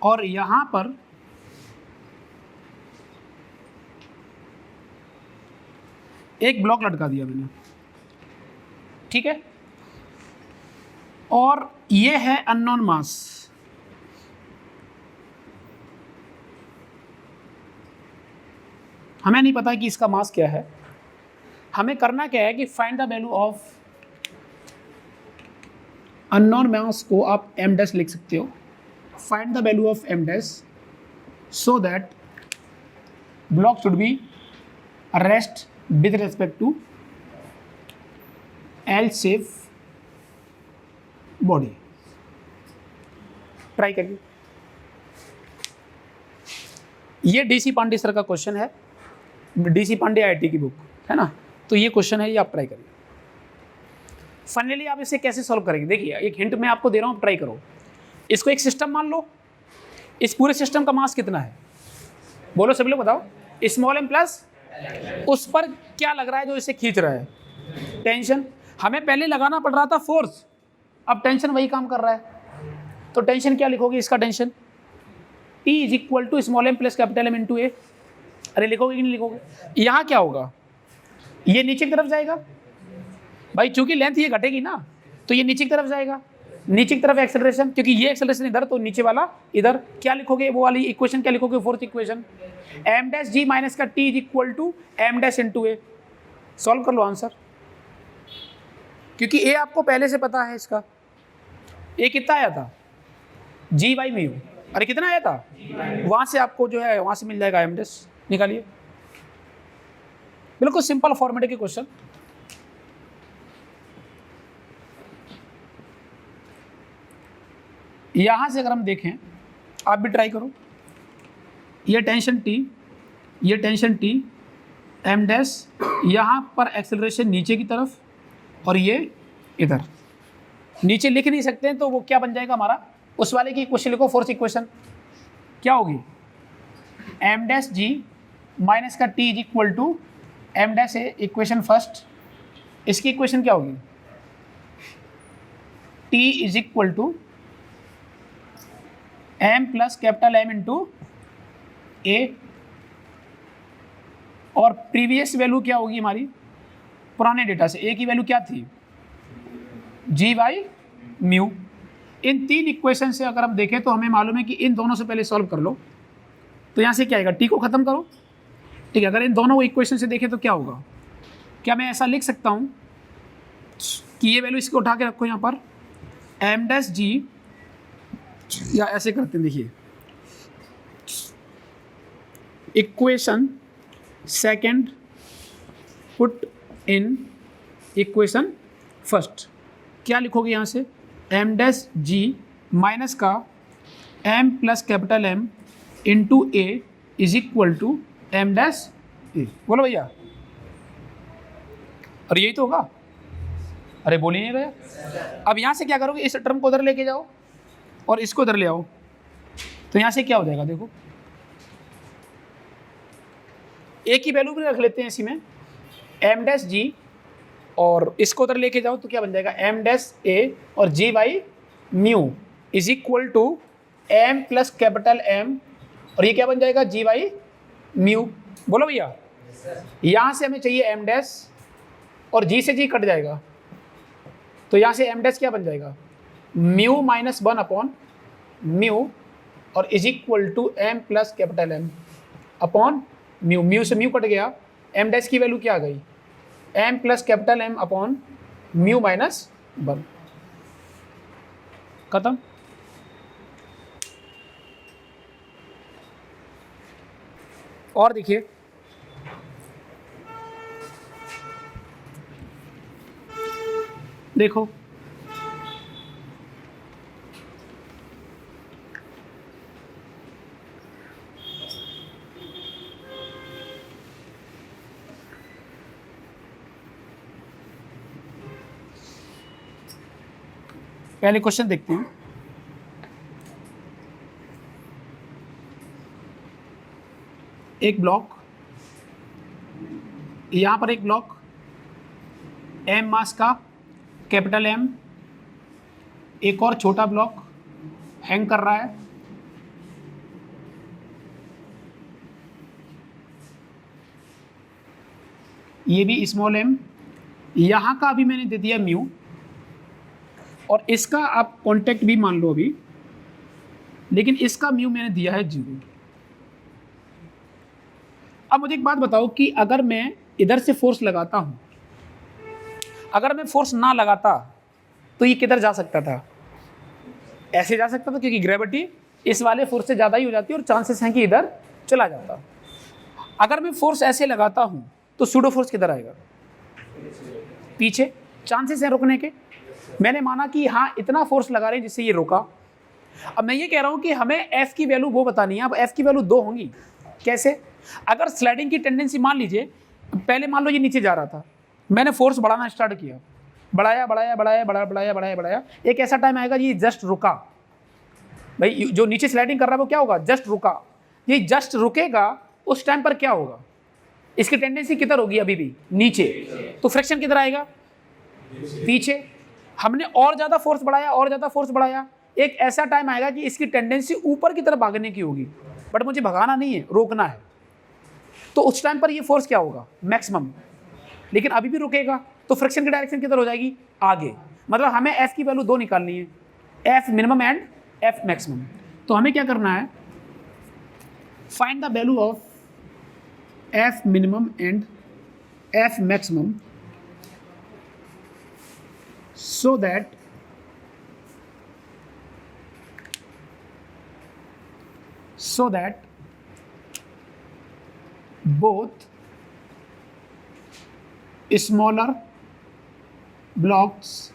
Speaker 1: और यहाँ पर एक ब्लॉक लटका दिया मैंने, ठीक है, और ये है अननोन मास। हमें नहीं पता कि इसका मास क्या है। हमें करना क्या है कि find the value of unknown mass को आप एम डैश लिख सकते हो, find the value of m dash so that block should be rest with respect to L shape body. Try करिए, ये डीसी पांडे सर का क्वेश्चन है, डीसी पांडे आईआईटी की बुक है ना, तो ये क्वेश्चन है, ये आप ट्राई करिए। फाइनली आप इसे कैसे सॉल्व करेंगे, देखिए एक हिंट मैं आपको दे रहा हूँ, आप ट्राई करो। इसको एक सिस्टम मान लो, इस पूरे सिस्टम का मास कितना है, बोलो सभी लोग बताओ। स्मॉल एम प्लस उस पर क्या लग रहा है जो इसे खींच रहा है, टेंशन। हमें पहले लगाना पड़ रहा था फोर्स, अब टेंशन वही काम कर रहा है, तो टेंशन क्या लिखोगे इसका, tension T is equal to small M plus capital M into A. अरे लिखोगे कि नहीं लिखोगे? यहाँ क्या होगा, ये नीचे की तरफ जाएगा भाई, चूंकि लेंथ ये घटेगी ना तो ये नीचे की तरफ जाएगा, नीचे की तरफ एक्सेलरेशन, क्योंकि ये एक्सेलरेशन इधर तो नीचे वाला इधर। क्या लिखोगे वो वाली इक्वेशन, क्या लिखोगे फोर्थ इक्वेशन, एम डैश जी माइनस का T is equal to M dash into a. Solve कर लो आंसर, क्योंकि ए आपको पहले से पता है इसका। ए कितना आया था, जी बाई म्यू, अरे कितना आया था, वहां से आपको जो है वहां से मिल जाएगा एम डैश, निकालिए। बिल्कुल सिंपल फॉर्मेट के क्वेश्चन। यहाँ से अगर हम देखें, आप भी ट्राई करो, ये टेंशन टी, ये टेंशन टी, एम डैश, यहाँ पर एक्सेलरेशन नीचे की तरफ और ये इधर। नीचे लिख नहीं सकते हैं तो वो क्या बन जाएगा हमारा, उस वाले की इक्वेशन लिखो, फोर्थ इक्वेशन क्या होगी, एम डैश जी माइनस का T is equal to M dash A, equation first. इसकी इक्वेशन क्या होगी, T is equal to M plus capital M into A, और प्रीवियस वैल्यू क्या होगी हमारी पुराने डेटा से, ए की वैल्यू क्या थी, जी बाई म्यू। इन तीन इक्वेशन से अगर हम देखें तो हमें मालूम है कि इन दोनों से पहले सॉल्व कर लो, तो यहाँ से क्या आएगा, टी को ख़त्म करो, ठीक है। अगर इन दोनों इक्वेशन से देखें तो क्या होगा, क्या मैं ऐसा लिख सकता हूँ कि ये वैल्यू इसको उठा के रखो यहाँ पर, एम डैश जी, या ऐसे करते हैं, देखिए equation second put in equation first, क्या लिखोगे यहाँ से, एम डैश जी माइनस का M plus capital M into A is equal to M dash A. बोलो भैया, अरे यही तो होगा, अरे बोल ही नहीं रहे। अब यहाँ से क्या करोगे, इस टर्म को उधर लेके जाओ और इसको उधर ले आओ, तो यहाँ से क्या हो जाएगा, देखो ए की वैल्यू भी रख लेते हैं इसी में, एम डैश जी, और इसको उधर लेके जाओ तो क्या बन जाएगा, एम डैश ए और G by mu is equal to M plus capital M, और ये क्या बन जाएगा, जी बाई म्यू। बोलो भैया, यहाँ से हमें चाहिए एम डैश और जी से जी कट जाएगा, तो यहाँ से एम डैश क्या बन जाएगा, म्यू माइनस 1 अपॉन म्यू और is equal to M plus capital M upon mu. Mu से म्यू कट गया, एम डैश की वैल्यू क्या आ गई, m plus capital M upon mu minus 1। खत्म। और देखिए देखो पहले क्वेश्चन देखते हैं। एक ब्लॉक, यहां पर एक ब्लॉक एम मास का, कैपिटल एम, एक और छोटा ब्लॉक हैंग कर रहा है, ये भी स्मॉल एम, यहां का अभी मैंने दे दिया म्यू, और इसका आप कांटेक्ट भी मान लो अभी, लेकिन इसका म्यू मैंने दिया है 0। अब मुझे एक बात बताओ कि अगर मैं इधर से फोर्स लगाता हूं, अगर मैं फोर्स ना लगाता तो ये किधर जा सकता था, ऐसे जा सकता था, क्योंकि ग्रेविटी इस वाले फोर्स से ज़्यादा ही हो जाती है और चांसेस हैं कि इधर चला जाता। अगर मैं फोर्स ऐसे लगाता हूं तो सूडो फोर्स किधर आएगा, पीछे, चांसेस हैं रुकने के। मैंने माना कि हाँ इतना फोर्स लगा रहे हैं जिससे ये रुका। अब मैं ये कह रहा हूं कि हमें एफ की वैल्यू वो बतानी है। अब एफ की वैल्यू 2 होंगी। कैसे, अगर स्लाइडिंग की टेंडेंसी मान लीजिए, पहले मान लो ये नीचे जा रहा था, मैंने फोर्स बढ़ाना स्टार्ट किया, बढ़ाया बढ़ाया बढ़ाया बढ़ाया बढ़ाया बढ़ाया बढ़ाया, एक ऐसा टाइम आएगा ये जस्ट रुका। भाई जो नीचे स्लाइडिंग कर रहा है वो क्या होगा, जस्ट रुका। ये जस्ट रुकेगा, उस टाइम पर क्या होगा, इसकी टेंडेंसी किधर होगी, अभी भी नीचे, तो फ्रिक्शन किधर आएगा, पीछे। हमने और ज़्यादा फोर्स बढ़ाया, और ज़्यादा फोर्स बढ़ाया, एक ऐसा टाइम आएगा कि इसकी टेंडेंसी ऊपर की तरफ भागने की होगी, बट मुझे भगाना नहीं है, रोकना है। तो उस टाइम पर ये फोर्स क्या होगा, मैक्सिमम। लेकिन अभी भी रुकेगा, तो फ्रिक्शन की डायरेक्शन किधर हो जाएगी, आगे। मतलब हमें एफ की वैल्यू 2 निकालनी है, F minimum and F maximum. तो हमें क्या करना है, find the value of F minimum and F maximum so that both smaller blocks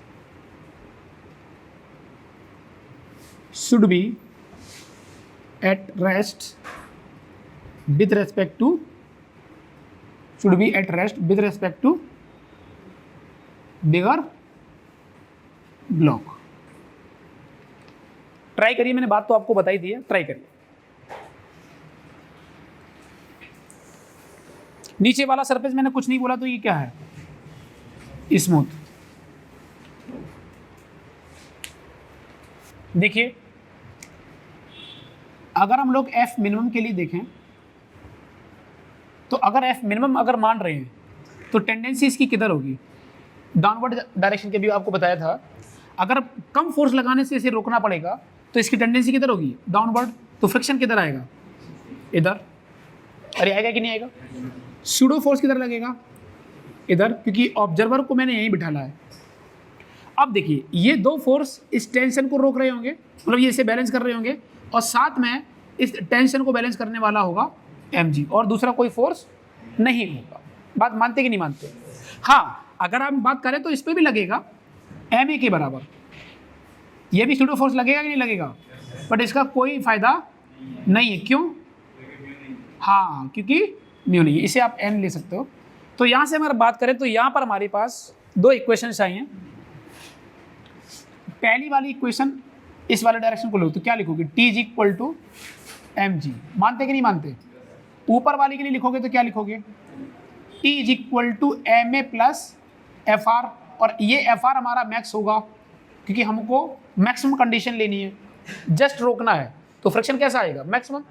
Speaker 1: should be at rest with respect to bigger block. Try करिए, मैंने बात तो आपको बताई दी है, ट्राई करिए। नीचे वाला सरफेस मैंने कुछ नहीं बोला, तो ये क्या है, स्मूथ। देखिए अगर हम लोग एफ मिनिमम के लिए देखें, तो अगर एफ मिनिमम अगर मान रहे हैं तो टेंडेंसी इसकी किधर होगी, डाउनवर्ड डायरेक्शन के भी आपको बताया था। अगर कम फोर्स लगाने से इसे रोकना पड़ेगा तो इसकी टेंडेंसी किधर होगी, डाउनवर्ड। तो फ्रिक्शन किधर आएगा, इधर। अरे आएगा कि नहीं आएगा, सूडो फोर्स किधर लगेगा, इधर, क्योंकि ऑब्जर्वर को मैंने यहीं बिठाना है। अब देखिए ये 2 फोर्स इस टेंशन को रोक रहे होंगे, मतलब ये इसे बैलेंस कर रहे होंगे, और साथ में इस टेंशन को बैलेंस करने वाला होगा mg, और दूसरा कोई फोर्स नहीं होगा। बात मानते कि नहीं मानते? हाँ, अगर हम बात करें तो इस पर भी लगेगा, ma के बराबर। ये भी सूडो फोर्स लगेगा कि नहीं लगेगा, बट इसका कोई फायदा नहीं है। क्यों? हाँ, क्योंकि म्यू नहीं है। इसे आप n ले सकते हो। तो यहाँ से अगर बात करें तो यहाँ पर हमारे पास दो इक्वेशंस आई हैं। पहली वाली इक्वेशन इस वाले डायरेक्शन को लो तो क्या लिखोगे, t is equal to mg। मानते कि नहीं मानते? ऊपर वाली के लिए लिखोगे तो क्या लिखोगे, t is equal to ma plus F R. और ये एफ आर हमारा मैक्स होगा क्योंकि हमको मैक्सिमम कंडीशन लेनी है, जस्ट रोकना है। तो फ्रिक्शन कैसा आएगा, मैक्सिमम।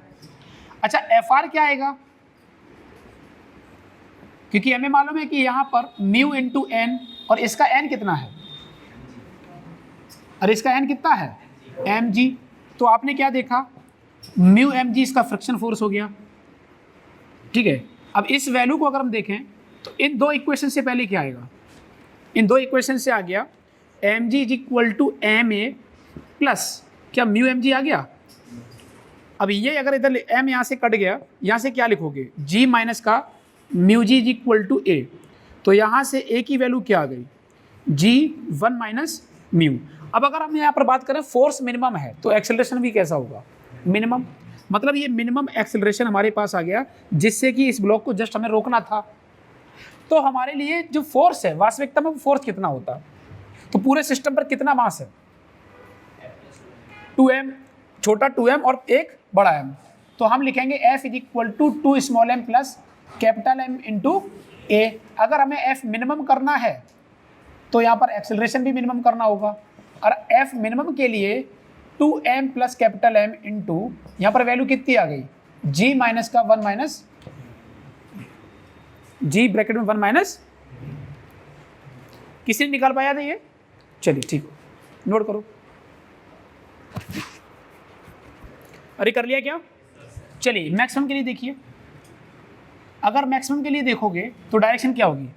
Speaker 1: अच्छा, एफ आर क्या आएगा, क्योंकि हमें मालूम है कि यहाँ पर म्यू इंटू एन, और इसका एन कितना है, और इसका एन कितना है, एम जी। तो आपने क्या देखा, म्यू एम जी इसका फ्रिक्शन फोर्स हो गया। ठीक है, अब इस वैल्यू को अगर हम देखें तो इन दो इक्वेशन से पहले क्या आएगा, इन दो इक्वेशन से आ गया m g is equal to M a plus क्या म्यू एम जी आ गया। अब ये अगर इधर एम यहाँ से कट गया, यहाँ से क्या लिखोगे, जी माइनस का mu G is equal to A. तो यहाँ से ए की वैल्यू क्या आ गई, जी वन माइनस म्यू। अब अगर हम यहाँ पर बात करें फोर्स मिनिमम है तो एक्सेलरेशन भी कैसा होगा, मिनिमम। मतलब ये मिनिमम एक्सेलरेशन हमारे पास आ गया, जिससे कि इस ब्लॉक को जस्ट हमें रोकना था। तो हमारे लिए जो फोर्स है, वास्तविकता में फोर्स कितना होता, तो पूरे सिस्टम पर कितना मास है, 2m, छोटा 2m और एक बड़ा m। तो हम लिखेंगे F is equal to 2 small m plus capital M into a। अगर हमें F मिनिमम करना है तो यहाँ पर एक्सेलरेशन भी मिनिमम करना होगा, और F मिनिमम के लिए 2m plus capital M into यहाँ पर वैल्यू कितनी आ गई, g माइनस का 1 माइनस जी ब्रैकेट में 1 माइनस। किसी ने निकाल पाया था ये, चलिए ठीक, नोट करो। अरे कर लिया क्या, चलिए मैक्सिमम के लिए देखिए। अगर मैक्सिमम के लिए देखोगे तो डायरेक्शन क्या होगी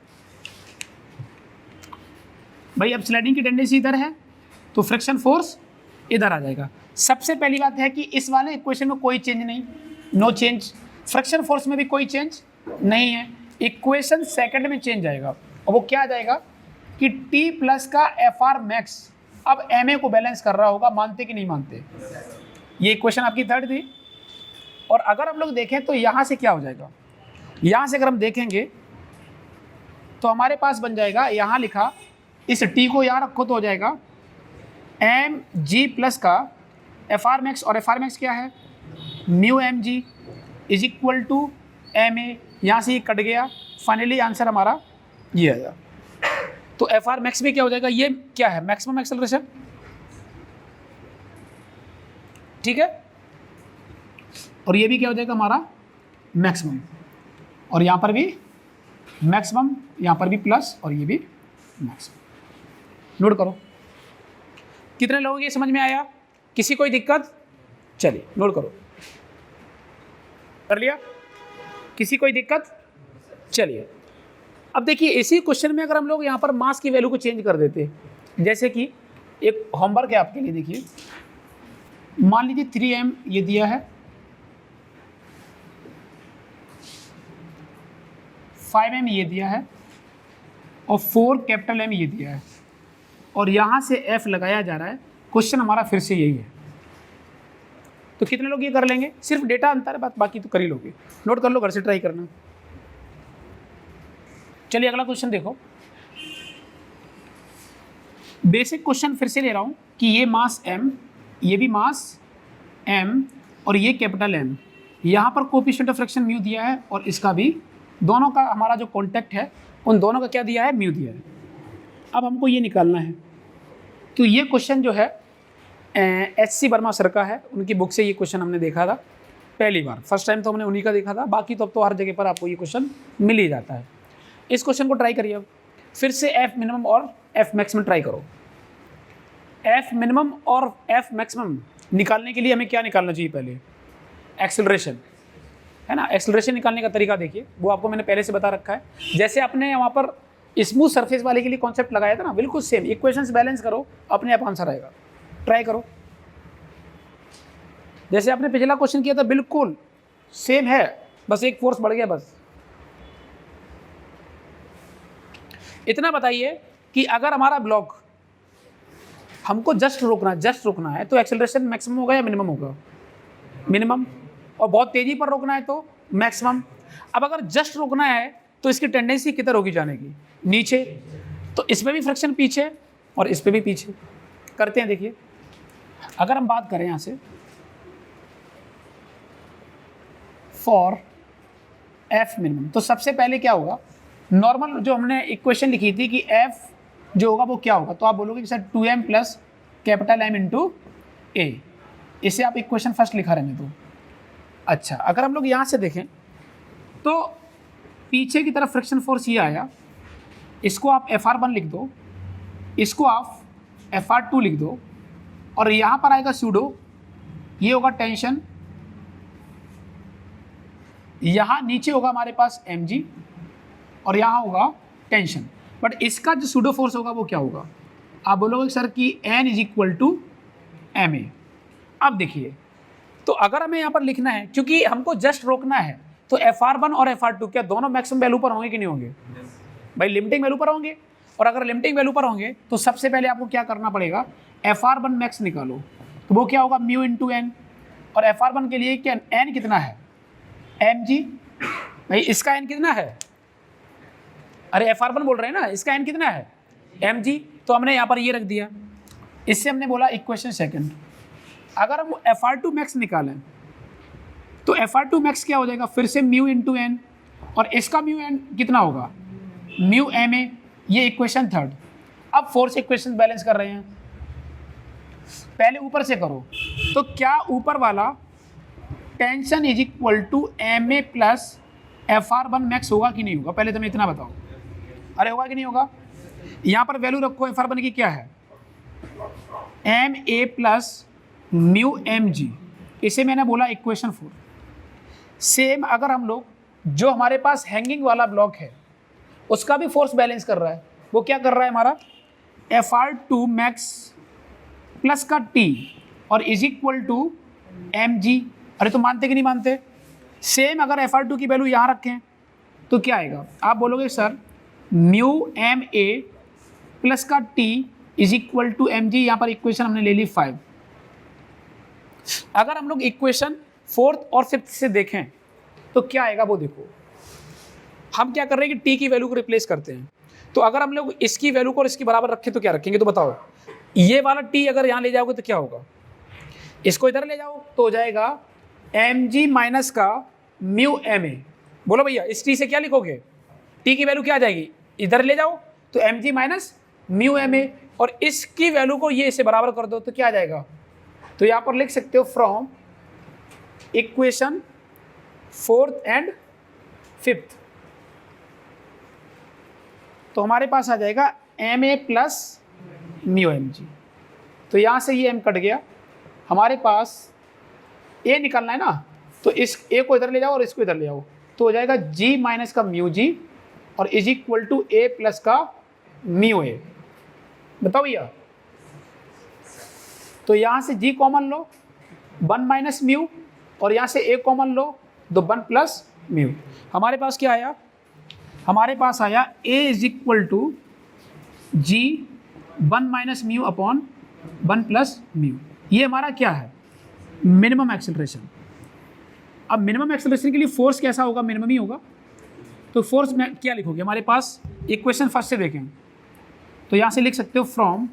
Speaker 1: भाई, अब स्लाइडिंग की टेंडेंसी इधर है तो फ्रिक्शन फोर्स इधर आ जाएगा। सबसे पहली बात है कि इस वाले इक्वेशन में कोई चेंज नहीं, नो चेंज। फ्रिक्शन फोर्स में भी कोई चेंज नहीं है। इक्वेशन सेकंड में चेंज आएगा, और वो क्या आ जाएगा कि t प्लस का एफ आर मैक्स अब एम ए को बैलेंस कर रहा होगा। मानते कि नहीं मानते, ये इक्वेशन आपकी थर्ड थी। और अगर हम लोग देखें तो यहाँ से क्या हो जाएगा, यहाँ से अगर हम देखेंगे तो हमारे पास बन जाएगा, यहाँ लिखा, इस t को यहाँ रखो तो हो जाएगा एम जी प्लस का एफ आर मैक्स, और एफ आर मैक्स क्या है, mu m g is equal to M a. यहाँ से ये कट गया, फाइनली आंसर हमारा ये आएगा। तो एफ आर मैक्स भी क्या हो जाएगा, ये क्या है, मैक्सिमम एक्सेलरेशन। ठीक है, और ये भी क्या हो जाएगा हमारा मैक्सिमम, और यहाँ पर भी मैक्सिमम, यहाँ पर भी प्लस, और ये भी मैक्सिमम। नोट करो, कितने लोगों की समझ में आया, किसी कोई दिक्कत, चलिए नोट करो, कर लिया, किसी कोई दिक्कत। चलिए अब देखिए, इसी क्वेश्चन में अगर हम लोग यहाँ पर मास की वैल्यू को चेंज कर देते, जैसे कि एक होमवर्क है आपके लिए, देखिए मान लीजिए 3m ये दिया है, 5m ये दिया है, और 4 कैपिटल M ये दिया है, और यहाँ से F लगाया जा रहा है। क्वेश्चन हमारा फिर से यही है, तो कितने लोग ये कर लेंगे, सिर्फ डेटा अंतर है, बाकी तो कर ही लोगे। नोट कर लो, घर से ट्राई करना। चलिए अगला क्वेश्चन देखो, बेसिक क्वेश्चन फिर से ले रहा हूँ कि ये मास m, ये भी मास m, और ये कैपिटल M, यहाँ पर कोएफिशिएंट ऑफ फ्रिक्शन म्यू दिया है, और इसका भी, दोनों का हमारा जो कॉन्टैक्ट है उन दोनों का क्या दिया है, म्यू दिया है। अब हमको ये निकालना है। तो ये क्वेश्चन जो है HC वर्मा सर का है, उनकी बुक से ये क्वेश्चन हमने देखा था पहली बार, फर्स्ट टाइम तो हमने उन्हीं का देखा था, बाकी तो अब तो हर जगह पर आपको ये क्वेश्चन मिल ही जाता है। इस क्वेश्चन को ट्राई करिए, अब फिर से F मिनिमम और F मैक्सिमम ट्राई करो। F मिनिमम और F मैक्सिमम निकालने के लिए हमें क्या निकालना चाहिए, पहले एक्सेलरेशन, है ना। एक्सेलरेशन निकालने का तरीका देखिए, वो आपको मैंने पहले से बता रखा है। जैसे आपने वहाँ पर स्मूथ सरफेस वाले के लिए कॉन्सेप्ट लगाया था ना, बिल्कुल सेम, इक्वेशंस बैलेंस करो, अपने आप आंसर आएगा। ट्राई करो, जैसे आपने पिछला क्वेश्चन किया था बिल्कुल सेम है, बस एक फोर्स बढ़ गया बस। इतना बताइए कि अगर हमारा ब्लॉक हमको जस्ट रोकना है तो एक्सेलरेशन मैक्सिमम होगा या मिनिमम होगा? मिनिमम। और बहुत तेजी पर रोकना है तो मैक्सिमम। अब अगर जस्ट रोकना है तो इसकी टेंडेंसी किधर होगी जाने की? नीचे। तो इसमें भी फ्रिक्शन पीछे और इस पे भी पीछे। करते हैं, देखिए अगर हम बात करें यहाँ से फॉर एफ मिनिमम, तो सबसे पहले क्या होगा? नॉर्मल जो हमने इक्वेशन लिखी थी कि एफ जो होगा वो क्या होगा, तो आप बोलोगे कि sir 2m plus capital M into A. इसे आप इक्वेशन फर्स्ट लिखा रहने दो। अच्छा, अगर हम लोग यहाँ से देखें तो पीछे की तरफ फ्रिक्शन फोर्स ये आया, इसको आप Fr1 लिख दो, इसको आप Fr2 लिख दो, और यहाँ पर आएगा सूडो, ये होगा टेंशन, यहाँ नीचे होगा हमारे पास mg और यहाँ होगा टेंशन। बट इसका जो सूडो फोर्स होगा वो क्या होगा? आप बोलोगे सर कि n is equal to ma। अब देखिए, तो अगर हमें यहाँ पर लिखना है, क्योंकि हमको जस्ट रोकना है, तो Fr1 और Fr2 क्या दोनों मैक्सिमम वैल्यू पर होंगे कि नहीं होंगे? भाई लिमिटिंग वैल्यू पर होंगे। और अगर लिमिटिंग वैल्यू पर होंगे तो सबसे पहले आपको क्या करना पड़ेगा? Fr1 मैक्स निकालो, तो वो क्या होगा? Mu into N. और Fr1 के लिए क्या n कितना है? mg। भाई इसका n कितना है? अरे Fr1 बोल रहे हैं ना, इसका n कितना है? mg। तो हमने यहाँ पर ये रख दिया। इससे हमने बोला इक्वेशन सेकंड। अगर हम Fr2 मैक्स निकालें तो Fr2 मैक्स क्या हो जाएगा? फिर से म्यू इंटू एन, और इसका म्यू एन कितना होगा? Mu ma। ये इक्वेशन थर्ड। अब फोर्स इक्वेशन बैलेंस कर रहे हैं, पहले ऊपर से करो, तो क्या ऊपर वाला tension is equal to ma plus Fr1 max होगा कि नहीं होगा? पहले तुम्हें इतना बताओ। अरे होगा कि नहीं होगा? यहाँ पर वैल्यू रखो Fr1 की क्या है? ma plus mu mg। इसे मैंने बोला इक्वेशन 4। सेम अगर हम लोग जो हमारे पास हैंगिंग वाला ब्लॉक है उसका भी फोर्स बैलेंस कर रहा है, वो क्या कर रहा है हमारा? Fr2 मैक्स प्लस का T और इज इक्वल टू mg। अरे तो मानते कि नहीं मानते? सेम अगर Fr2 की वैल्यू यहाँ रखें तो क्या आएगा? आप बोलोगे सर म्यू ma प्लस का T is equal to mg। यहाँ पर इक्वेशन हमने ले ली 5। अगर हम लोग इक्वेशन 4th और 5th से देखें तो क्या आएगा वो देखो। हम क्या कर रहे हैं कि t की वैल्यू को रिप्लेस करते हैं, तो अगर हम लोग इसकी वैल्यू को और इसकी बराबर रखें तो क्या रखेंगे? तो बताओ, ये वाला t अगर यहाँ ले जाओगे तो क्या होगा? इसको इधर ले जाओ तो हो जाएगा mg माइनस का म्यू ma। बोलो भैया, इस t से क्या लिखोगे? t की वैल्यू क्या आ जाएगी? इधर ले जाओ तो mg माइनस म्यू ma, और इसकी वैल्यू को ये इसे बराबर कर दो तो क्या आ जाएगा? तो यहाँ पर लिख सकते हो from equation 4th and 5th, तो हमारे पास आ जाएगा ma प्लस म्यू mg। तो यहाँ से ये m कट गया, हमारे पास a निकालना है ना, तो इस a को इधर ले जाओ और इसको इधर ले आओ, तो हो जाएगा g माइनस का म्यू g और is equal to a plus का म्यू a। बताओ भैया, तो यहाँ से g कॉमन लो 1 माइनस म्यू, और यहाँ से a कॉमन लो तो 1 प्लस म्यू। हमारे पास क्या आया? हमारे पास आया a is equal to g 1 minus mu upon 1 plus mu. ये हमारा क्या है? Minimum acceleration. अब मिनिमम एक्सेलरेशन के लिए फोर्स कैसा होगा? मिनिमम ही होगा। तो फोर्स में क्या लिखोगे? हमारे पास इक्वेशन फर्स्ट से देखें तो यहाँ से लिख सकते हो फ्रॉम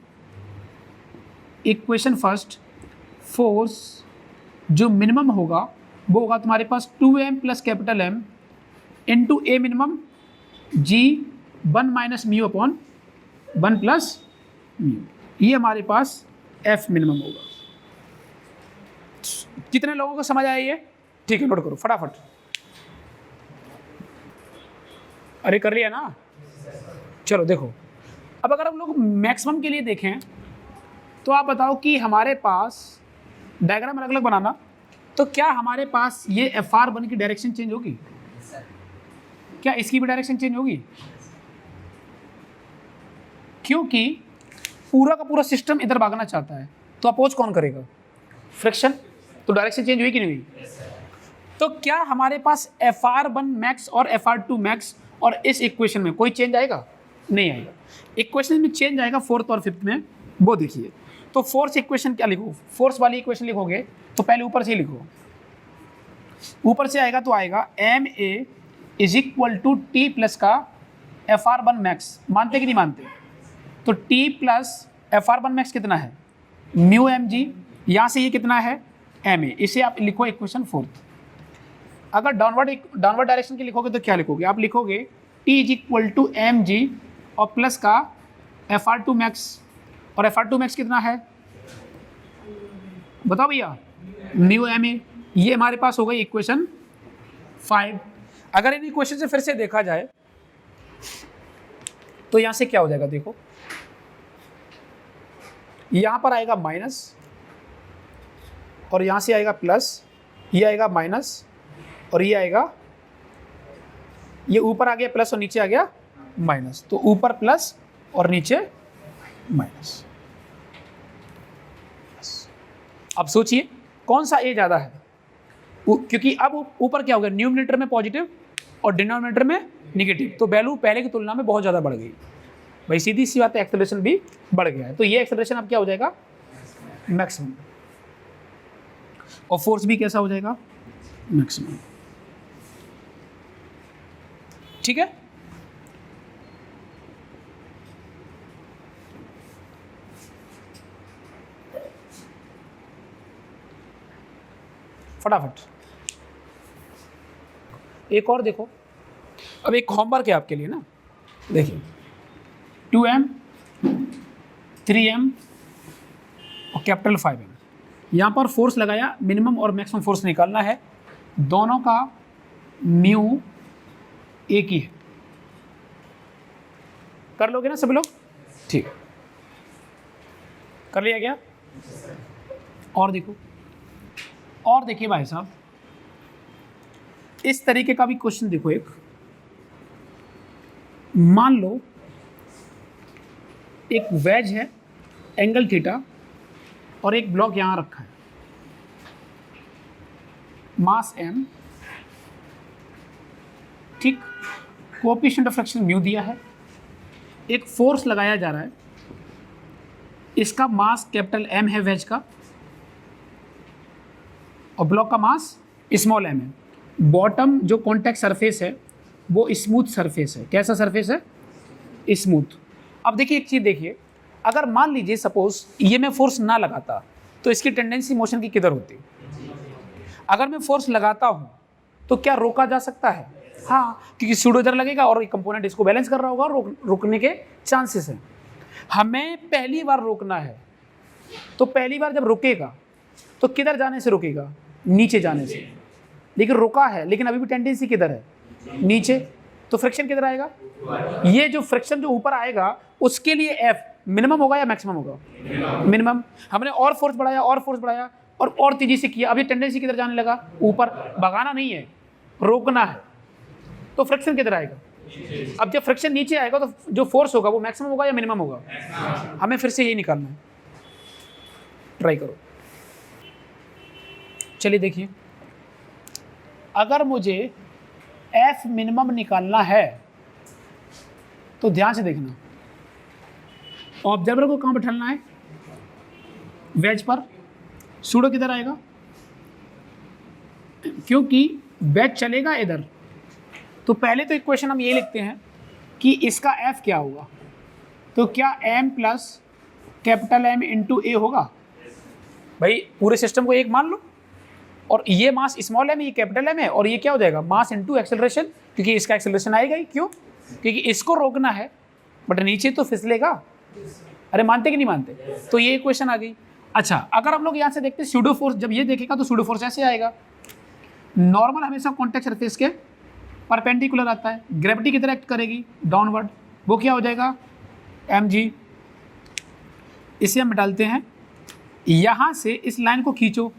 Speaker 1: इक्वेशन फर्स्ट, फोर्स जो मिनिमम होगा वो होगा तुम्हारे पास 2m plus capital M into a minimum g 1 minus mu upon 1 plus mu. ये हमारे पास F मिनिमम होगा। कितने लोगों को समझ आया ये? ठीक है, नोट करो फटाफट। अरे कर लिया ना? चलो देखो, अब अगर हम लोग मैक्सिमम के लिए देखें तो आप बताओ कि हमारे पास डायग्राम अलग अलग बनाना, तो क्या हमारे पास ये Fr1 की डायरेक्शन चेंज होगी? क्या इसकी भी डायरेक्शन चेंज होगी? क्योंकि पूरा का पूरा सिस्टम इधर भागना चाहता है, तो अपोज कौन करेगा? फ्रिक्शन। तो डायरेक्शन चेंज हुई कि नहीं हुई? तो क्या हमारे पास Fr1 मैक्स और Fr2 मैक्स और इस इक्वेशन में कोई चेंज आएगा? नहीं आएगा। इक्वेशन में चेंज आएगा 4th और 5th में, वो देखिए। तो फोर्स इक्वेशन क्या लिखो, फोर्स वाली इक्वेशन लिखोगे तो पहले ऊपर से ही लिखो, ऊपर से आएगा तो आएगा m a is equal to T plus का एफ आर वन मैक्स, मानते कि नहीं मानते? तो T plus F R one max कितना है, म्यू एम जी, यहाँ से ये कितना है एम ए, इसे आप लिखो इक्वेशन फोर्थ। अगर डाउनवर्ड डायरेक्शन की लिखोगे तो क्या लिखोगे, आप लिखोगे T is equal to m g और प्लस का एफ आर टू मैक्स, और एफ आर टू मैक्स कितना है बताओ भैया, म्यू एम ए। ये हमारे पास हो गई इक्वेशन 5। अगर इन इक्वेशन से फिर से देखा जाए तो यहां से क्या हो जाएगा, देखो यहां पर आएगा माइनस और यहां से आएगा प्लस, ये आएगा माइनस और ये आएगा, ये ऊपर आ गया प्लस और नीचे आ गया माइनस, तो ऊपर प्लस और नीचे माइनस। अब सोचिए कौन सा ए ज़्यादा है, क्योंकि अब ऊपर क्या हो गया, न्यूमरेटर में पॉजिटिव और डिनोमिनेटर में नेगेटिव, तो वैल्यू पहले की तुलना में बहुत ज़्यादा बढ़ गई भाई, सीधी सी बात है, एक्सेलरेशन भी बढ़ गया है, तो ये एक्सेलरेशन अब क्या हो जाएगा मैक्सिमम, और फोर्स भी कैसा हो जाएगा मैक्सिमम। ठीक है, फटाफट एक और देखो, अब एक होमवर्क है आपके लिए ना, देखिए 2m 3m और कैपिटल 5m, यहाँ पर फोर्स लगाया, मिनिमम और मैक्सिमम फोर्स निकालना है, दोनों का म्यू एक ही है, कर लोगे ना सब लोग, ठीक कर लिया गया। और देखो, और देखिए भाई साहब, इस तरीके का भी क्वेश्चन देखो, एक मान लो एक वेज है एंगल थीटा और एक ब्लॉक यहां रखा है, मास m, ठीक, कोएफिशिएंट ऑफ फ्रिक्शन म्यू दिया है, एक फोर्स लगाया जा रहा है, इसका मास कैपिटल M है वेज का, और ब्लॉक का मास स्मॉल m है, बॉटम जो कॉन्टैक्ट सरफेस है वो स्मूथ सरफेस है, कैसा सरफेस है स्मूथ। अब देखिए एक चीज़ देखिए, अगर मान लीजिए सपोज ये मैं फोर्स ना लगाता तो इसकी टेंडेंसी मोशन की किधर होती, अगर मैं फोर्स लगाता हूँ तो क्या रोका जा सकता है, हाँ, क्योंकि सूडो इधर लगेगा और एक कंपोनेंट इसको बैलेंस कर रहा होगा, रुकने के चांसेस हैं। हमें पहली बार रोकना है, तो पहली बार जब रुकेगा तो किधर जाने से रुकेगा, नीचे जाने से, लेकिन रुका है, लेकिन अभी भी टेंडेंसी किधर है नीचे, तो फ्रिक्शन किधर आएगा, ये जो फ्रिक्शन जो ऊपर आएगा उसके लिए F मिनिमम होगा या मैक्सिमम होगा, मिनिमम। हमने और फोर्स बढ़ाया और फोर्स बढ़ाया और तेजी से किया, अभी टेंडेंसी किधर जाने लगा, ऊपर, भगाना नहीं है रोकना है, तो फ्रिक्शन किधर आएगा। अब जब फ्रिक्शन नीचे आएगा तो जो फोर्स होगा वो मैक्सिमम होगा या मिनिमम होगा, हमें फिर से यही निकालना है, ट्राई करो। चलिए देखिए, अगर मुझे F मिनिमम निकालना है तो ध्यान से देखना, ऑब्जर्वर को कहाँ बैठाना है, वेज पर, सूडो किधर आएगा, क्योंकि वेज चलेगा इधर, तो पहले तो इक्वेशन हम ये लिखते हैं कि इसका F क्या होगा, तो क्या M plus capital M into A होगा, भाई पूरे सिस्टम को एक मान लो, और ये मास स्मॉल m, ये कैपिटल M है, और ये क्या हो जाएगा मास इंटू एक्सेलरेशन, क्योंकि इसका एक्सेलरेशन आएगा ही, क्यों, क्योंकि इसको रोकना है बट नीचे तो फिसलेगा, अरे मानते कि नहीं मानते, तो ये इक्वेशन आ गई। अच्छा, अगर हम लोग यहाँ से देखते हैं सूडो फोर्स, जब ये देखेगा तो सूडो फोर्स ऐसे आएगा, नॉर्मल हमेशा कॉन्टैक्ट सरफेस के परपेंडिकुलर आता है, ग्रेविटी किधर एक्ट करेगी डाउनवर्ड, वो क्या हो जाएगा mg, इसे हम डालते हैं, यहाँ से इस लाइन को खींचो,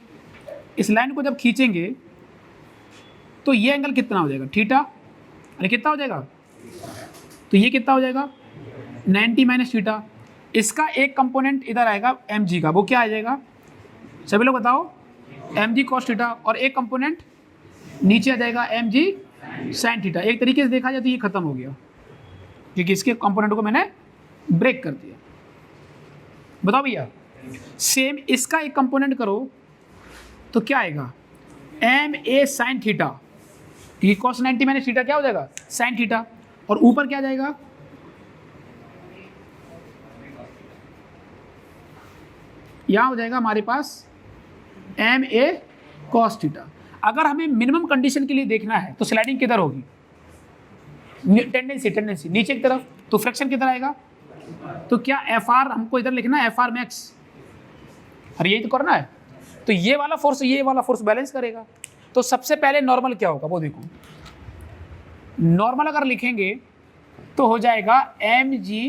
Speaker 1: इस लाइन को जब खींचेंगे तो ये एंगल कितना हो जाएगा थीटा, अरे कितना हो जाएगा, तो ये कितना हो जाएगा 90 माइनस थीटा, इसका एक कंपोनेंट इधर आएगा mg का, वो क्या आ जाएगा, सभी लोग बताओ, mg cos थीटा, और एक कंपोनेंट नीचे आ जाएगा mg sin थीटा। एक तरीके से देखा जाए तो ये खत्म हो गया, क्योंकि इसके कंपोनेंट को मैंने ब्रेक कर दिया। बताओ भैया सेम इसका एक कंपोनेंट करो तो क्या आएगा, एम ए साइन थीटा, क्योंकि cos 90 माइनस थीटा क्या हो जाएगा, साइन थीटा, और ऊपर क्या जाएगा, यहां हो जाएगा हमारे पास एम ए कॉस थीटा। अगर हमें मिनिमम कंडीशन के लिए देखना है तो स्लाइडिंग किधर होगी, टेंडेंसी नीचे की तरफ, तो फ्रैक्शन किधर आएगा, तो क्या एफ आर हमको इधर लिखना है, एफ आर मैक्स, अरे यही तो करना है। तो ये वाला फोर्स बैलेंस करेगा। तो सबसे पहले नॉर्मल क्या होगा वो देखो, नॉर्मल अगर लिखेंगे तो हो जाएगा एम जी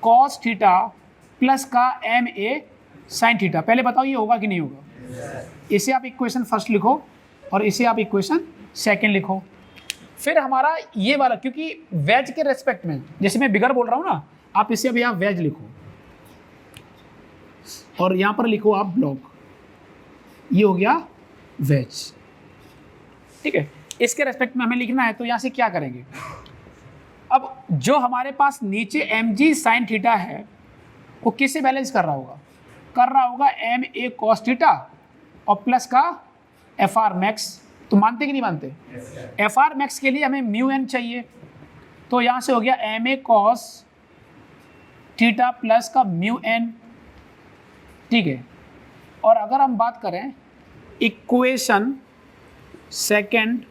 Speaker 1: कॉस थीटा प्लस का एम ए साइन थीटा। पहले बताओ ये होगा कि नहीं होगा। इसे आप इक्वेशन फर्स्ट लिखो और इसे आप इक्वेशन सेकंड लिखो। फिर हमारा ये वाला, क्योंकि वेज के रेस्पेक्ट में जैसे मैं बिगर बोल रहा हूँ ना, आप इसे अभी आप वेज लिखो और यहाँ पर लिखो आप ब्लॉक, ये हो गया वेज, ठीक है। इसके रेस्पेक्ट में हमें लिखना है तो यहाँ से क्या करेंगे, अब जो हमारे पास नीचे एम जी साइन थीटा है वो किससे बैलेंस कर रहा होगा एम ए कॉस थीटा और प्लस का एफ आर मैक्स। तो मानते कि नहीं मानते, एफ आर मैक्स के लिए हमें म्यू एन चाहिए, तो यहाँ से हो गया M A cos theta plus का म्यू एन, ठीक है। और अगर हम बात करें equation second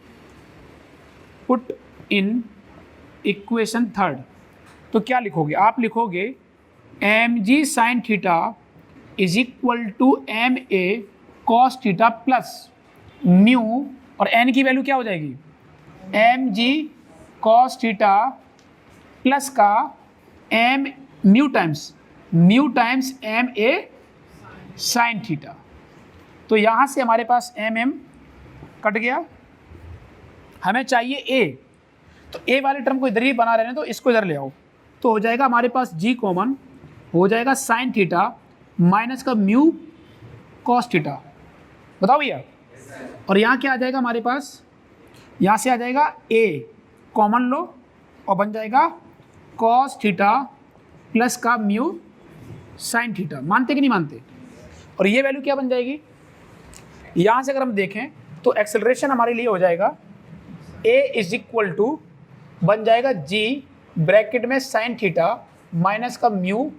Speaker 1: put in equation third, तो क्या लिखोगे, आप लिखोगे M G sine theta is equal to M A cos theta plus mu, और एन की वैल्यू क्या हो जाएगी, एम जी कॉस थीटा प्लस का एम म्यू टाइम्स एम ए साइन थीटा। तो यहाँ से हमारे पास एम एम कट गया, हमें चाहिए ए, तो ए वाले टर्म को इधर ही बना रहने तो इसको इधर ले आओ, तो हो जाएगा हमारे पास जी कॉमन, हो जाएगा साइन थीटा माइनस का म्यू कॉस थीटा, बताओ भैया। और यहाँ क्या आ जाएगा हमारे पास, यहाँ से आ जाएगा ए कॉमन लो और बन जाएगा कॉस थीटा प्लस का म्यू साइन थीटा। मानते कि नहीं मानते, और ये वैल्यू क्या बन जाएगी, यहाँ से अगर हम देखें तो एक्सेलरेशन हमारे लिए हो जाएगा ए इज इक्वल टू बन जाएगा जी ब्रैकेट में साइन थीटा माइनस का म्यू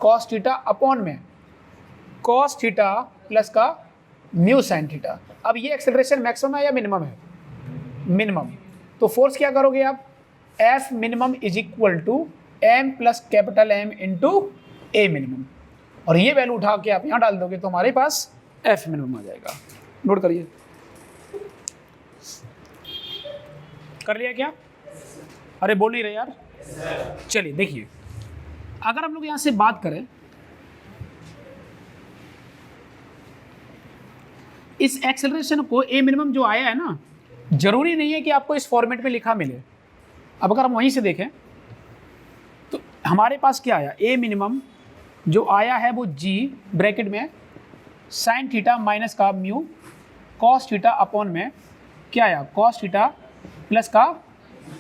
Speaker 1: कॉस थीटा अपॉन में कॉस थीटा प्लस का म्यू साइन थीटा। अब ये एक्सेलरेशन मैक्सिमम है या मिनिमम है, मिनिमम। तो फोर्स क्या करोगे आप, F minimum is equal to M plus capital M into a minimum, और ये वैल्यू उठा के आप यहाँ डाल दोगे तो हमारे पास एफ मिनिमम आ जाएगा। नोट करिए, कर लिया क्या, अरे बोल नहीं रहे यार। चलिए देखिए, अगर हम लोग यहाँ से बात करें इस एक्सेलरेशन को, ए मिनिमम जो आया है ना, जरूरी नहीं है कि आपको इस फॉर्मेट में लिखा मिले। अब अगर हम वहीं से देखें तो हमारे पास क्या आया, ए मिनिमम जो आया है वो जी ब्रैकेट में साइन थीटा माइनस का म्यू कॉस थीटा अपॉन में क्या आया, कॉस थीटा प्लस का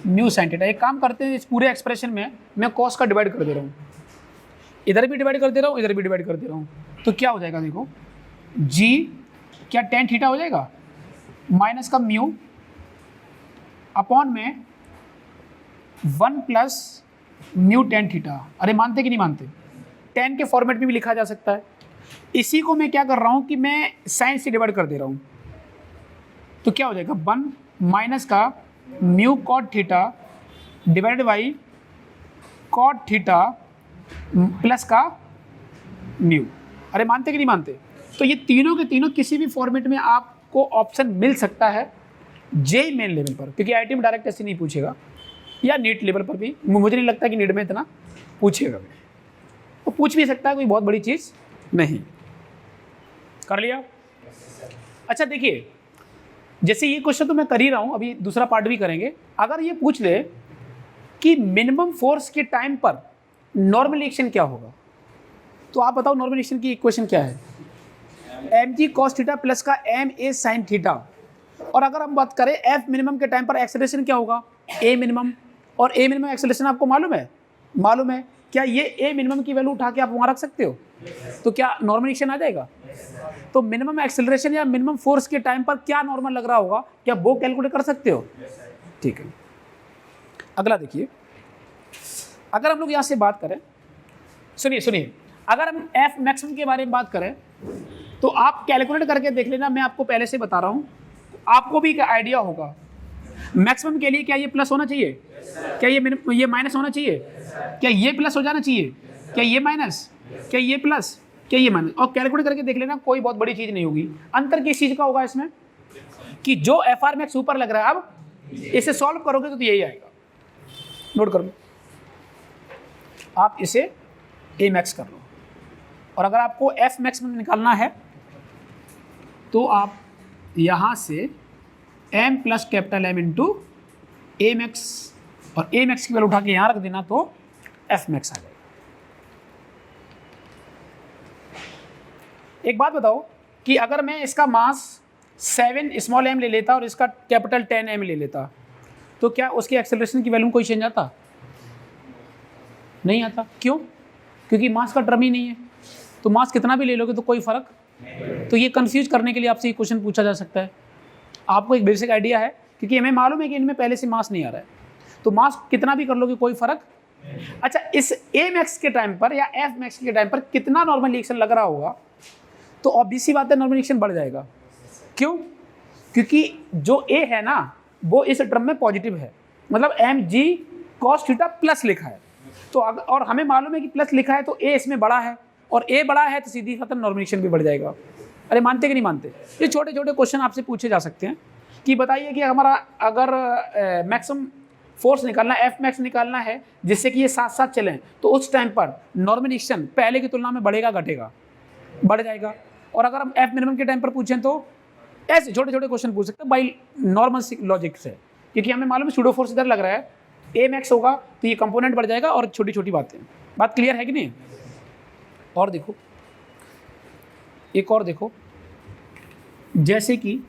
Speaker 1: म्यू साइन थीटा। एक काम करते हैं, इस पूरे एक्सप्रेशन में मैं कॉस का डिवाइड कर दे रहा हूँ, इधर भी डिवाइड कर दे रहा हूँ, इधर भी डिवाइड कर दे रहा हूँ, तो क्या हो जाएगा देखो, जी क्या टेन थीटा हो जाएगा माइनस का म्यू अपॉन में 1 प्लस म्यू टेन थीटा। अरे मानते कि नहीं मानते, टेन के फॉर्मेट में भी लिखा जा सकता है। इसी को मैं क्या कर रहा हूँ कि मैं साइन से डिवाइड कर दे रहा हूँ, तो क्या हो जाएगा 1 माइनस का mu cot theta divided by cot theta plus का म्यू। अरे मानते कि नहीं मानते, तो ये तीनों के तीनों किसी भी फॉर्मेट में आपको ऑप्शन मिल सकता है जे मेन लेवल पर, क्योंकि आईटी में डायरेक्ट ऐसे नहीं पूछेगा, या नीट लेवल पर भी मुझे नहीं लगता कि नीट में इतना पूछेगा, वो पूछ भी सकता है, कोई बहुत बड़ी चीज़ नहीं। कर लिया। अच्छा देखिए, जैसे ये क्वेश्चन तो मैं कर ही रहा हूँ, अभी दूसरा पार्ट भी करेंगे। अगर ये पूछ ले कि मिनिमम फोर्स के टाइम पर नॉर्मल रिएक्शन क्या होगा, तो आप बताओ नॉर्मल रिएक्शन की इक्वेशन क्या है, एम जी कॉस थीटा प्लस का एम ए साइन थीटा। और अगर हम बात करें एफ मिनिमम के टाइम पर एक्सेलरेशन क्या होगा, ए मिनिमम, और ए मिनिमम एक्सेलरेशन आपको मालूम है, क्या ये ए मिनिमम की वैल्यू उठा के आप वहाँ रख सकते हो, तो क्या नॉर्मल रिएक्शन आ जाएगा? तो मिनिमम एक्सेलरेशन या मिनिमम फोर्स के टाइम पर क्या नॉर्मल लग रहा होगा, क्या वो कैलकुलेट कर सकते हो? ठीक है, अगला देखिए, अगर हम लोग यहाँ से बात करें, सुनिए, अगर हम एफ मैक्सिमम के बारे में बात करें तो आप कैलकुलेट करके देख लेना, मैं आपको पहले से बता रहा हूँ, आपको भी आइडिया होगा। मैक्सिमम के लिए क्या ये प्लस होना चाहिए, क्या ये माइनस होना चाहिए, क्या ये प्लस हो जाना चाहिए, क्या ये माइनस, क्या ये प्लस, क्या ये माइनस, और कैलकुलेट करके देख लेना, कोई बहुत बड़ी चीज़ नहीं होगी। अंतर किस चीज़ का होगा इसमें कि जो एफ आर मैक्स ऊपर लग रहा है, अब इसे सॉल्व करोगे तो यही आएगा। नोट कर लो, आप इसे ए मैक्स कर लो, और अगर आपको एफ मैक्सिमम निकालना है तो आप यहाँ से M plus capital M into A max, और ए मैक्स की वैल्यू उठा के यहाँ रख देना तो एफ मैक्स आ जाएगा। एक बात बताओ कि अगर मैं इसका मास 7 स्मॉल एम ले लेता और इसका कैपिटल 10 एम ले लेता, तो क्या उसकी एक्सेलरेशन की वैल्यू में कोई चेंज आता? नहीं आता। क्यों? क्योंकि मास का टर्म ही नहीं है, तो मास कितना भी ले लोगे तो कोई फर्क। तो ये कंफ्यूज करने के लिए आपसे ये क्वेश्चन पूछा जा सकता है। आपको एक बेसिक आइडिया है, क्योंकि हमें मालूम है कि इनमें पहले से मास नहीं आ रहा है, तो मास कितना भी कर लोगे कोई फर्क। अच्छा, इस ए मैक्स के टाइम पर या एफ मैक्स के टाइम पर कितना नॉर्मल रिएक्शन लग रहा होगा, तो ऑब्वियस सी बात है नॉर्मल रिएक्शन बढ़ जाएगा। क्यों? क्योंकि जो ए है ना वो इस टर्म में पॉजिटिव है, मतलब एम जी कॉस थीटा प्लस लिखा है, तो और हमें मालूम है कि प्लस लिखा है तो ए इसमें बड़ा है, और ए बड़ा है तो सीधी खत्म, नॉर्मल रिएक्शन भी बढ़ जाएगा। अरे मानते कि नहीं मानते? ये छोटे छोटे क्वेश्चन आपसे पूछे जा सकते हैं कि बताइए कि हमारा अगर मैक्सिमम फोर्स निकालना, एफ मैक्स निकालना है जिससे कि ये साथ साथ चलें, तो उस टाइम पर नॉर्मल रिएक्शन पहले की तुलना में बढ़ेगा घटेगा? बढ़ जाएगा। और अगर हम एफ मिनिमम के टाइम पर पूछें तो ऐसे छोटे छोटे क्वेश्चन पूछ सकते हैं बाई नॉर्मल लॉजिक से, क्योंकि हमें मालूम है सूडो फोर्स इधर लग रहा है, ए मैक्स होगा तो ये कंपोनेंट बढ़ जाएगा, और छोटी छोटी बातें। बात क्लियर है कि नहीं? और देखो, एक और देखो, जैसे कि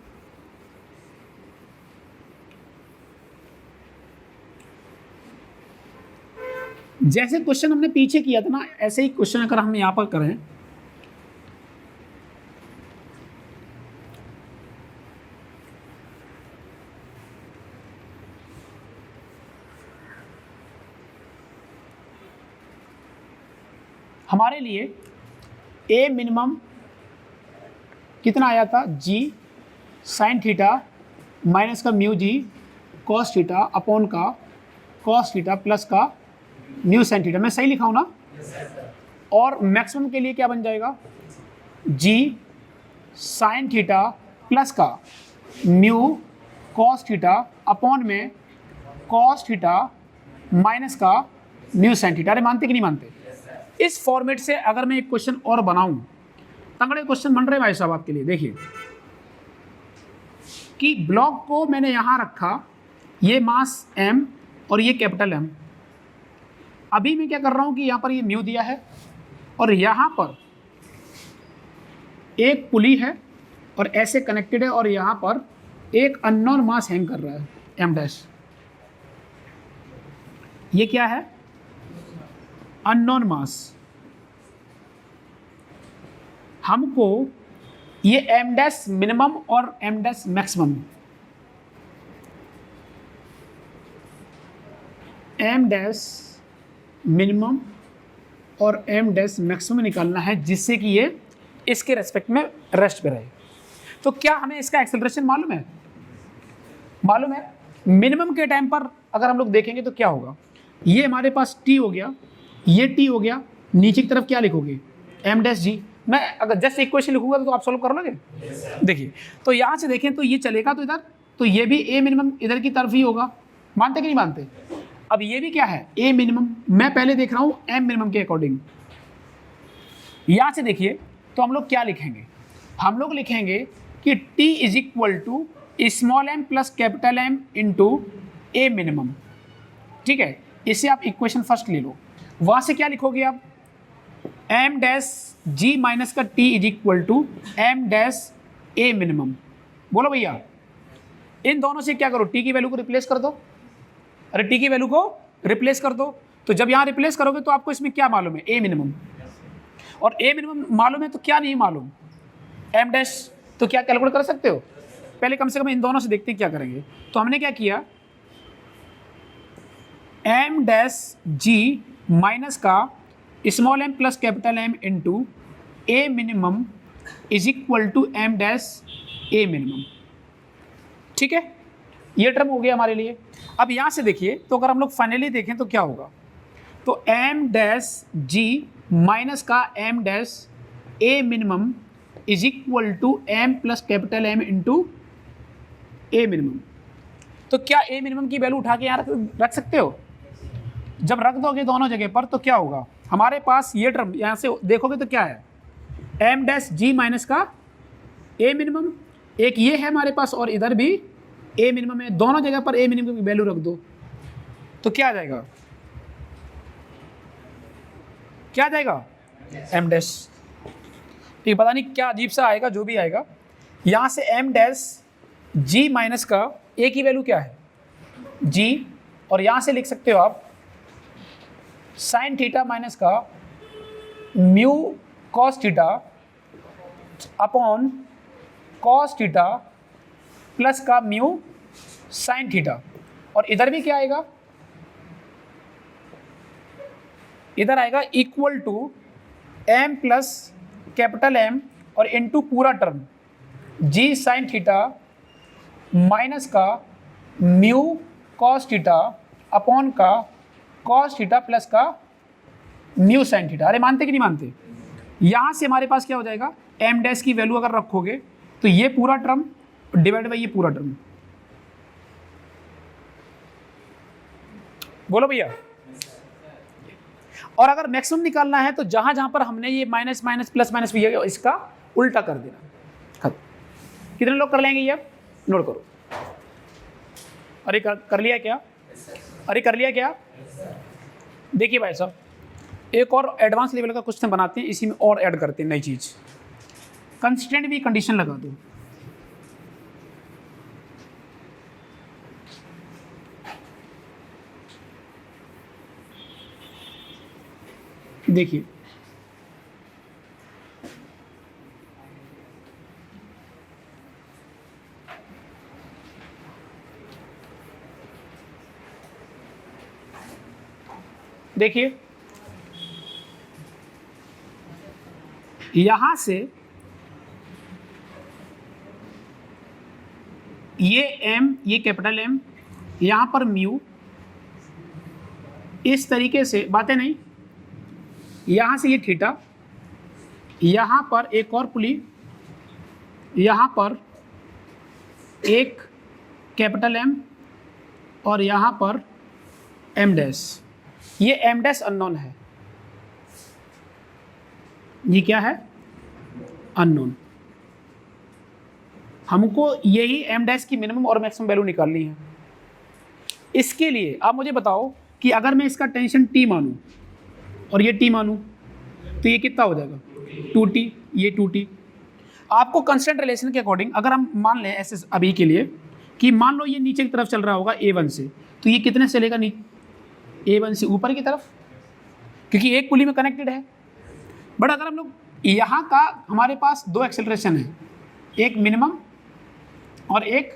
Speaker 1: जैसे क्वेश्चन हमने पीछे किया था ना, ऐसे ही क्वेश्चन अगर हम यहां पर करें, हमारे लिए ए मिनिमम कितना आया था, जी साइन थीटा माइनस का म्यू जी कॉस थीटा अपॉन का कॉस थीटा प्लस का म्यू साइन थीटा। मैं सही लिखा हूँ ना? और मैक्सिमम के लिए क्या बन जाएगा, जी साइन थीटा प्लस का म्यू कॉस थीटा अपॉन में कॉस थीटा माइनस का म्यू साइन थीटा। अरे मानते कि नहीं मानते? इस फॉर्मेट से अगर मैं एक क्वेश्चन और बनाऊं, तगड़े क्वेश्चन बन रहे भाई साहब आपके लिए। देखिए कि ब्लॉक को मैंने यहां रखा, ये मास m और ये कैपिटल M। अभी मैं क्या कर रहा हूं कि यहां पर ये म्यू दिया है और यहां पर एक पुली है और ऐसे कनेक्टेड है, और यहां पर एक अननोन मास हैंग कर रहा है m डैश। ये क्या है? Unknown mass. हमको ये एम डैश मिनिमम और m dash maximum, m dash minimum और एम डैश मैक्सिमम निकालना है, जिससे कि ये इसके रेस्पेक्ट में रेस्ट पे रहे। तो क्या हमें इसका एक्सेलरेशन मालूम है? मालूम है। मिनिमम के टाइम पर अगर हम लोग देखेंगे तो क्या होगा, ये हमारे पास टी हो गया, ये टी हो गया, नीचे की तरफ क्या लिखोगे, एम डैश जी। मैं अगर जस्ट इक्वेशन लिखूंगा तो आप सॉल्व कर लोगे? देखिए, तो यहाँ से देखें तो ये चलेगा तो इधर, तो ये भी ए मिनिमम इधर की तरफ ही होगा। मानते कि नहीं मानते? अब ये भी क्या है, ए मिनिमम। मैं पहले देख रहा हूँ एम मिनिमम के अकॉर्डिंग। यहाँ से देखिए तो हम लोग क्या लिखेंगे, हम लोग लिखेंगे कि T is equal to small M plus capital M into a minimum. ठीक है, इसे आप इक्वेशन फर्स्ट ले लो। वहाँ से क्या लिखोगे आप, एम डैश जी माइनस का T is equal to M dash a minimum. बोलो भैया, इन दोनों से क्या करो, टी की वैल्यू को रिप्लेस कर दो। अरे टी की वैल्यू को रिप्लेस कर दो, तो जब यहाँ रिप्लेस करोगे तो आपको इसमें क्या मालूम है, ए मिनिमम। और ए मिनिमम मालूम है तो क्या नहीं मालूम, एम डैश, तो क्या कैलकुलेट कर सकते हो? पहले कम से कम इन दोनों से देखते हैं क्या करेंगे। तो हमने क्या किया, एम डैश जी माइनस का small M plus capital M into a minimum is equal to M dash a minimum. ठीक है, ये टर्म हो गया हमारे लिए। अब यहाँ से देखिए, तो अगर हम लोग फाइनली देखें तो क्या होगा, तो एम डैश जी माइनस का m dash a minimum is equal to M plus capital M into a minimum. तो क्या ए मिनिमम की वैल्यू उठा के यहाँ रख सकते हो? जब रख दोगे दोनों जगह पर तो क्या होगा, हमारे पास ये टर्म यहाँ से देखोगे तो क्या है, एम डैश जी माइनस का ए मिनिमम, एक ये है हमारे पास और इधर भी ए मिनिमम है, दोनों जगह पर ए मिनिमम की वैल्यू रख दो तो क्या आ जाएगा, क्या आ जाएगा, एम डैश। ठीक, पता नहीं क्या अजीब सा आएगा, जो भी आएगा। यहाँ से एम डैश जी माइनस का ए की वैल्यू क्या है, जी, और यहाँ से लिख सकते हो आप साइन थीटा माइनस का mu cos theta upon cos theta plus का म्यू साइन थीटा, और इधर भी क्या आएगा, इधर आएगा equal to M plus capital M और इनटू पूरा term g sine theta minus का म्यू कॉस थीटा अपॉन का कॉस थीटा प्लस का म्यू साइन थीटा। अरे मानते कि नहीं मानते? यहाँ से हमारे पास क्या हो जाएगा, एम डैश की वैल्यू अगर रखोगे तो ये पूरा टर्म डिवाइड बाई ये पूरा टर्म। बोलो भैया। और अगर मैक्सिमम निकालना है तो जहां जहां पर हमने ये माइनस माइनस प्लस माइनस इसका उल्टा कर देना। कितने लोग कर लेंगे ये? नोट करो। अरे कर लिया क्या? अरे कर लिया क्या? देखिए भाई साहब, एक और एडवांस लेवल का क्वेश्चन बनाते हैं, इसी में और ऐड करते हैं नई चीज, कंस्टेंट भी कंडीशन लगा दो। देखिए देखिए यहां से ये एम, ये कैपिटल एम, यहां पर म्यू, इस तरीके से बातें नहीं, यहां से ये थीटा, यहां पर एक और पुली, यहां पर एक कैपिटल एम और यहां पर एम डैश। ये एम डैश अननोन है, ये क्या है, अननोन। हमको यही एम डैश की मिनिमम और मैक्सिमम वैल्यू निकालनी है। इसके लिए आप मुझे बताओ कि अगर मैं इसका टेंशन टी मानूं और ये टी मानूं तो ये कितना हो जाएगा, 2t, ये 2t। आपको कंस्टेंट रिलेशन के अकॉर्डिंग अगर हम मान लें ऐसे अभी के लिए कि मान लो ये नीचे की तरफ चल रहा होगा a1 से, तो ये कितने से चलेगा, a1 से ऊपर की तरफ, क्योंकि एक पुली में कनेक्टेड है। बट अगर हम लोग यहाँ का, हमारे पास दो एक्सेलरेशन है, एक मिनिमम और एक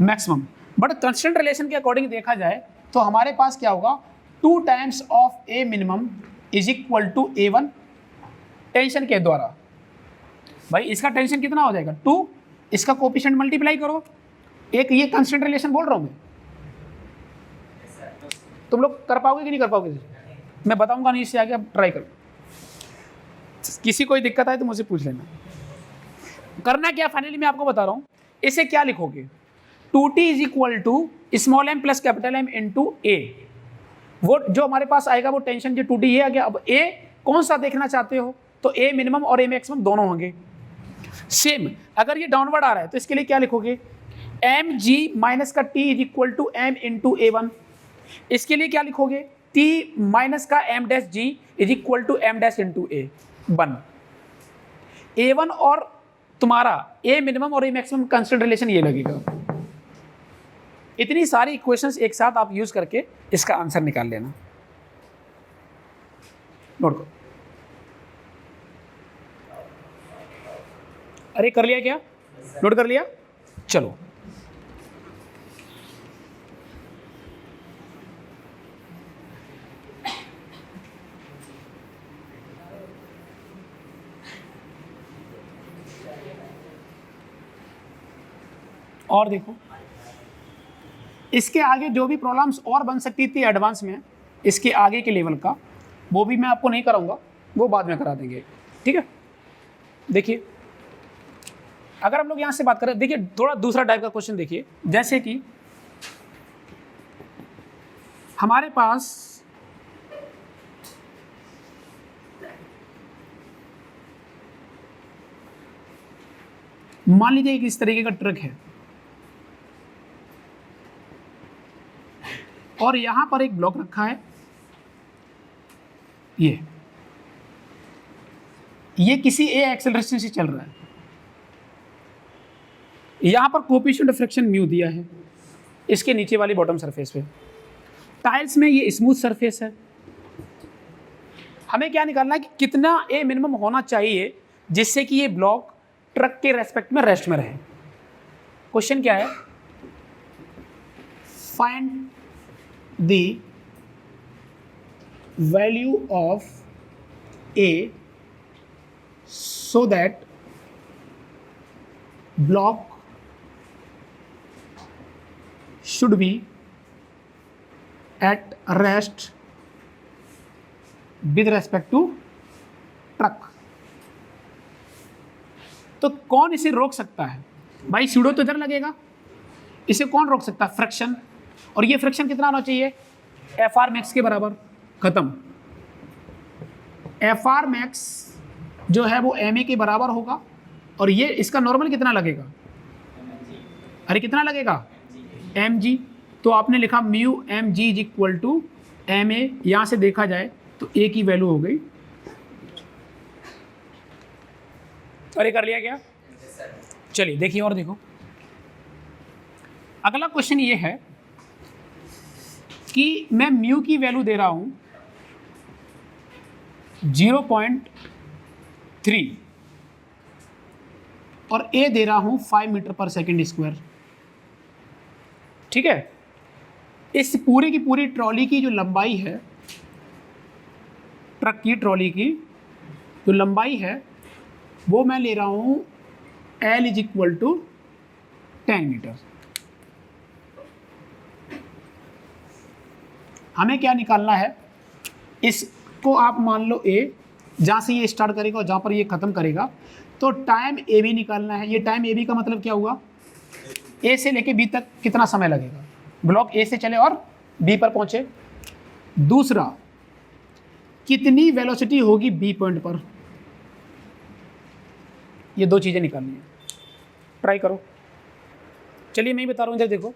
Speaker 1: मैक्सिमम, बट कंस्टेंट रिलेशन के अकॉर्डिंग देखा जाए तो हमारे पास क्या होगा, 2 times of a minimum is equal to a1 tension के द्वारा। भाई इसका टेंशन कितना हो जाएगा, 2, इसका कोफिशिएंट मल्टीप्लाई करो, एक ये कंस्टेंट रिलेशन बोल रहा हूँ मैं। तुम लोग कर पाओगे कि नहीं कर पाओगे? मैं बताऊंगा नहीं, इससे आगे आप ट्राई करो। किसी कोई दिक्कत आए तो मुझे पूछ लेना। करना क्या, फाइनली मैं आपको बता रहा हूँ। इसे क्या लिखोगे, 2t is equal to small M plus capital M into A. वो जो हमारे पास आएगा वो टेंशन जो 2t ये आ गया। अब a कौन सा देखना चाहते हो, तो a मिनिमम और a मैक्सिमम दोनों होंगे सेम। अगर ये डाउनवर्ड आ रहा है तो इसके लिए क्या लिखोगे, एम जी माइनस का t is equal to m into a1। इसके लिए क्या लिखोगे, t माइनस का m dash g is equal to M dash into a1। a1 और तुम्हारा a मिनिमम और a मैक्सिमम कंस्टेंट रिलेशन ये लगेगा। इतनी सारी इक्वेशंस एक साथ आप यूज करके इसका आंसर निकाल लेना। नोट करो। अरे कर लिया क्या, नोट कर लिया? चलो और देखो, इसके आगे जो भी प्रॉब्लम्स और बन सकती थी एडवांस में, इसके आगे के लेवल का, वो भी मैं आपको नहीं कराऊंगा, वो बाद में करा देंगे, ठीक है। देखिए अगर हम लोग यहां से बात करें, देखिए थोड़ा दूसरा टाइप का क्वेश्चन देखिए, जैसे कि हमारे पास मान लीजिए एक इस तरीके का ट्रक है और यहां पर एक ब्लॉक रखा है, ये किसी ए एक्सेलरेशन से चल रहा है, यहां पर कोएफिशिएंट ऑफ फ्रिक्शन म्यू दिया है इसके नीचे वाली बॉटम सरफेस पे, टाइल्स में ये स्मूथ सरफेस है, हमें क्या निकालना है कि कितना ए मिनिमम होना चाहिए जिससे कि ये ब्लॉक ट्रक के रेस्पेक्ट में रेस्ट में रहे। क्वेश्चन क्या है, find the value of A so that block should be at rest with respect to truck। तो कौन इसे रोक सकता है भाई? सूडो तो इधर लगेगा, इसे कौन रोक सकता है? फ्रिक्शन, और ये फ्रिक्शन कितना होना चाहिए? एफ आर मैक्स के बराबर, खत्म। एफ आर मैक्स जो है वो एम ए के बराबर होगा, और ये इसका नॉर्मल कितना लगेगा? अरे कितना लगेगा? M g. तो आपने लिखा mu m g is equal to M a, यहाँ से देखा जाए तो ए की वैल्यू हो गई। अरे कर लिया क्या? चलिए देखिए और देखो, अगला क्वेश्चन ये है कि मैं म्यू की वैल्यू दे रहा हूँ 0.3 और ए दे रहा हूं 5 मीटर पर सेकेंड स्क्वायर, ठीक है। इस पूरी की पूरी ट्रॉली की जो लंबाई है, ट्रक की ट्रॉली की जो लंबाई है वो मैं ले रहा हूं L is equal to 10 metre. हमें क्या निकालना है? इसको आप मान लो A, जहाँ से ये स्टार्ट करेगा और जहाँ पर ये ख़त्म करेगा, तो टाइम ए बी निकालना है। ये टाइम ए बी का मतलब क्या हुआ? ए से लेके बी तक कितना समय लगेगा? ब्लॉक ए से चले और बी पर पहुँचे। दूसरा, कितनी वेलोसिटी होगी बी पॉइंट पर? ये दो चीज़ें निकालनी है, ट्राई करो। चलिए मैं ही बता रहा हूँ, इधर देखो,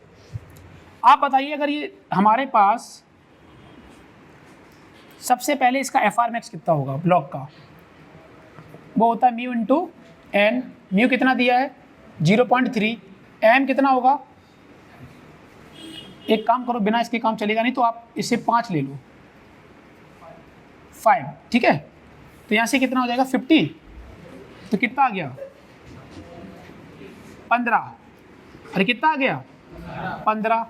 Speaker 1: आप बताइए अगर ये हमारे पास सबसे पहले इसका एफ आर मैक्स कितना होगा ब्लॉक का? वो होता है म्यू इंटू एन। म्यू कितना दिया है? 0.3। एम कितना होगा? एक काम करो, बिना इसके काम चलेगा नहीं, तो आप इससे 5 ले लो, 5, ठीक है। तो यहाँ से कितना हो जाएगा? 50। तो कितना आ गया? 15। अरे कितना आ गया? 15।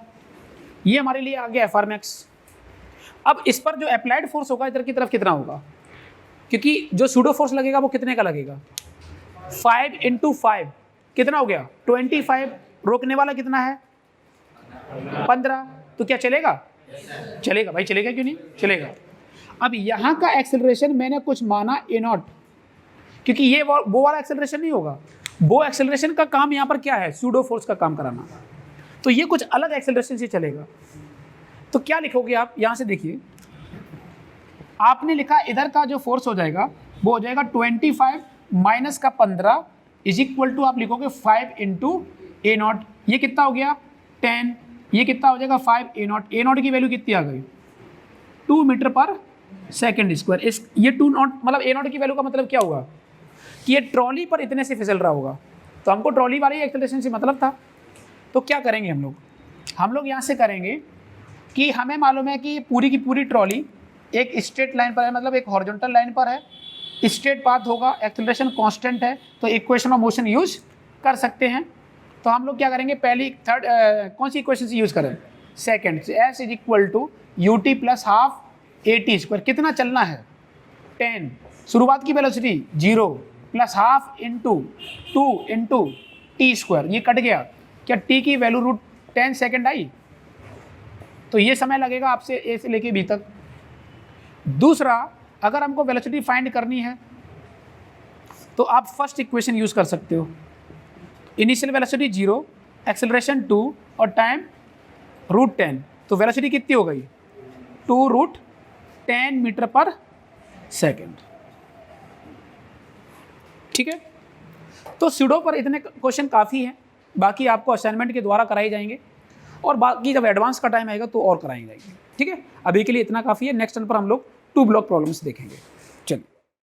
Speaker 1: ये हमारे लिए आ गया एफ आर मैक्स। अब इस पर जो अप्लाइड फोर्स होगा इधर की तरफ कितना होगा? क्योंकि जो सूडो फोर्स लगेगा वो कितने का लगेगा? 5 × 5 कितना हो गया? 25। रोकने वाला कितना है? 15। तो क्या चलेगा? चलेगा भाई, चलेगा क्यों नहीं चलेगा। अब यहाँ का एक्सेलरेशन मैंने कुछ माना A0, क्योंकि ये वो वाला एक्सेलरेशन नहीं होगा। वो एक्सेलरेशन का काम यहाँ पर क्या है? सूडो फोर्स का काम कराना। तो ये कुछ अलग एक्सेलरेशन से चलेगा। तो क्या लिखोगे आप? यहाँ से देखिए, आपने लिखा इधर का जो फोर्स हो जाएगा वो हो जाएगा 25 माइनस का 15 इज इक्वल टू आप लिखोगे 5 × A0। ये कितना हो गया? 10। ये कितना हो जाएगा? 5 A0। A0 की वैल्यू कितनी आ गई? 2 मीटर पर सेकेंड स्क्वायर। इस ये 2 नॉट मतलब A0 की वैल्यू का मतलब क्या होगा कि ये ट्रॉली पर इतने से फिसल रहा होगा। तो हमको ट्रॉली वाले एक्सेलरेशन से मतलब था। तो क्या करेंगे हम लोग यहाँ से करेंगे कि हमें मालूम है कि पूरी की पूरी ट्रॉली एक स्ट्रेट लाइन पर है, मतलब एक हॉरिजॉन्टल लाइन पर है, स्ट्रेट पाथ होगा, एक्सेलरेशन कांस्टेंट है, तो इक्वेशन ऑफ मोशन यूज कर सकते हैं। तो हम लोग क्या करेंगे, पहली थर्ड कौन सी इक्वेशन से यूज करें, सेकंड से। S is equal to u t plus half a t square, कितना चलना है 10, शुरुआत की velocity 0 plus half into 2 into t square, ये कट गया, क्या टी की वैल्यू रूट 10 सेकेंड आई, तो ये समय लगेगा आपसे ए से लेके बी तक। दूसरा, अगर हमको वेलोसिटी फाइंड करनी है तो आप फर्स्ट इक्वेशन यूज कर सकते हो, इनिशियल वेलोसिटी 0, एक्सेलरेशन 2 और टाइम रूट 10, तो वेलोसिटी कितनी हो गई 2 रूट 10 मीटर पर सेकेंड। ठीक है, तो स्यूडो पर इतने क्वेश्चन काफ़ी हैं, बाकी आपको असाइनमेंट के द्वारा कराए जाएंगे और बाकी जब एडवांस का टाइम आएगा तो और कराई जाएंगे। ठीक है, अभी के लिए इतना काफ़ी है, नेक्स्ट टर्न पर हम लोग 2 ब्लॉक प्रॉब्लम्स देखेंगे। चलिए।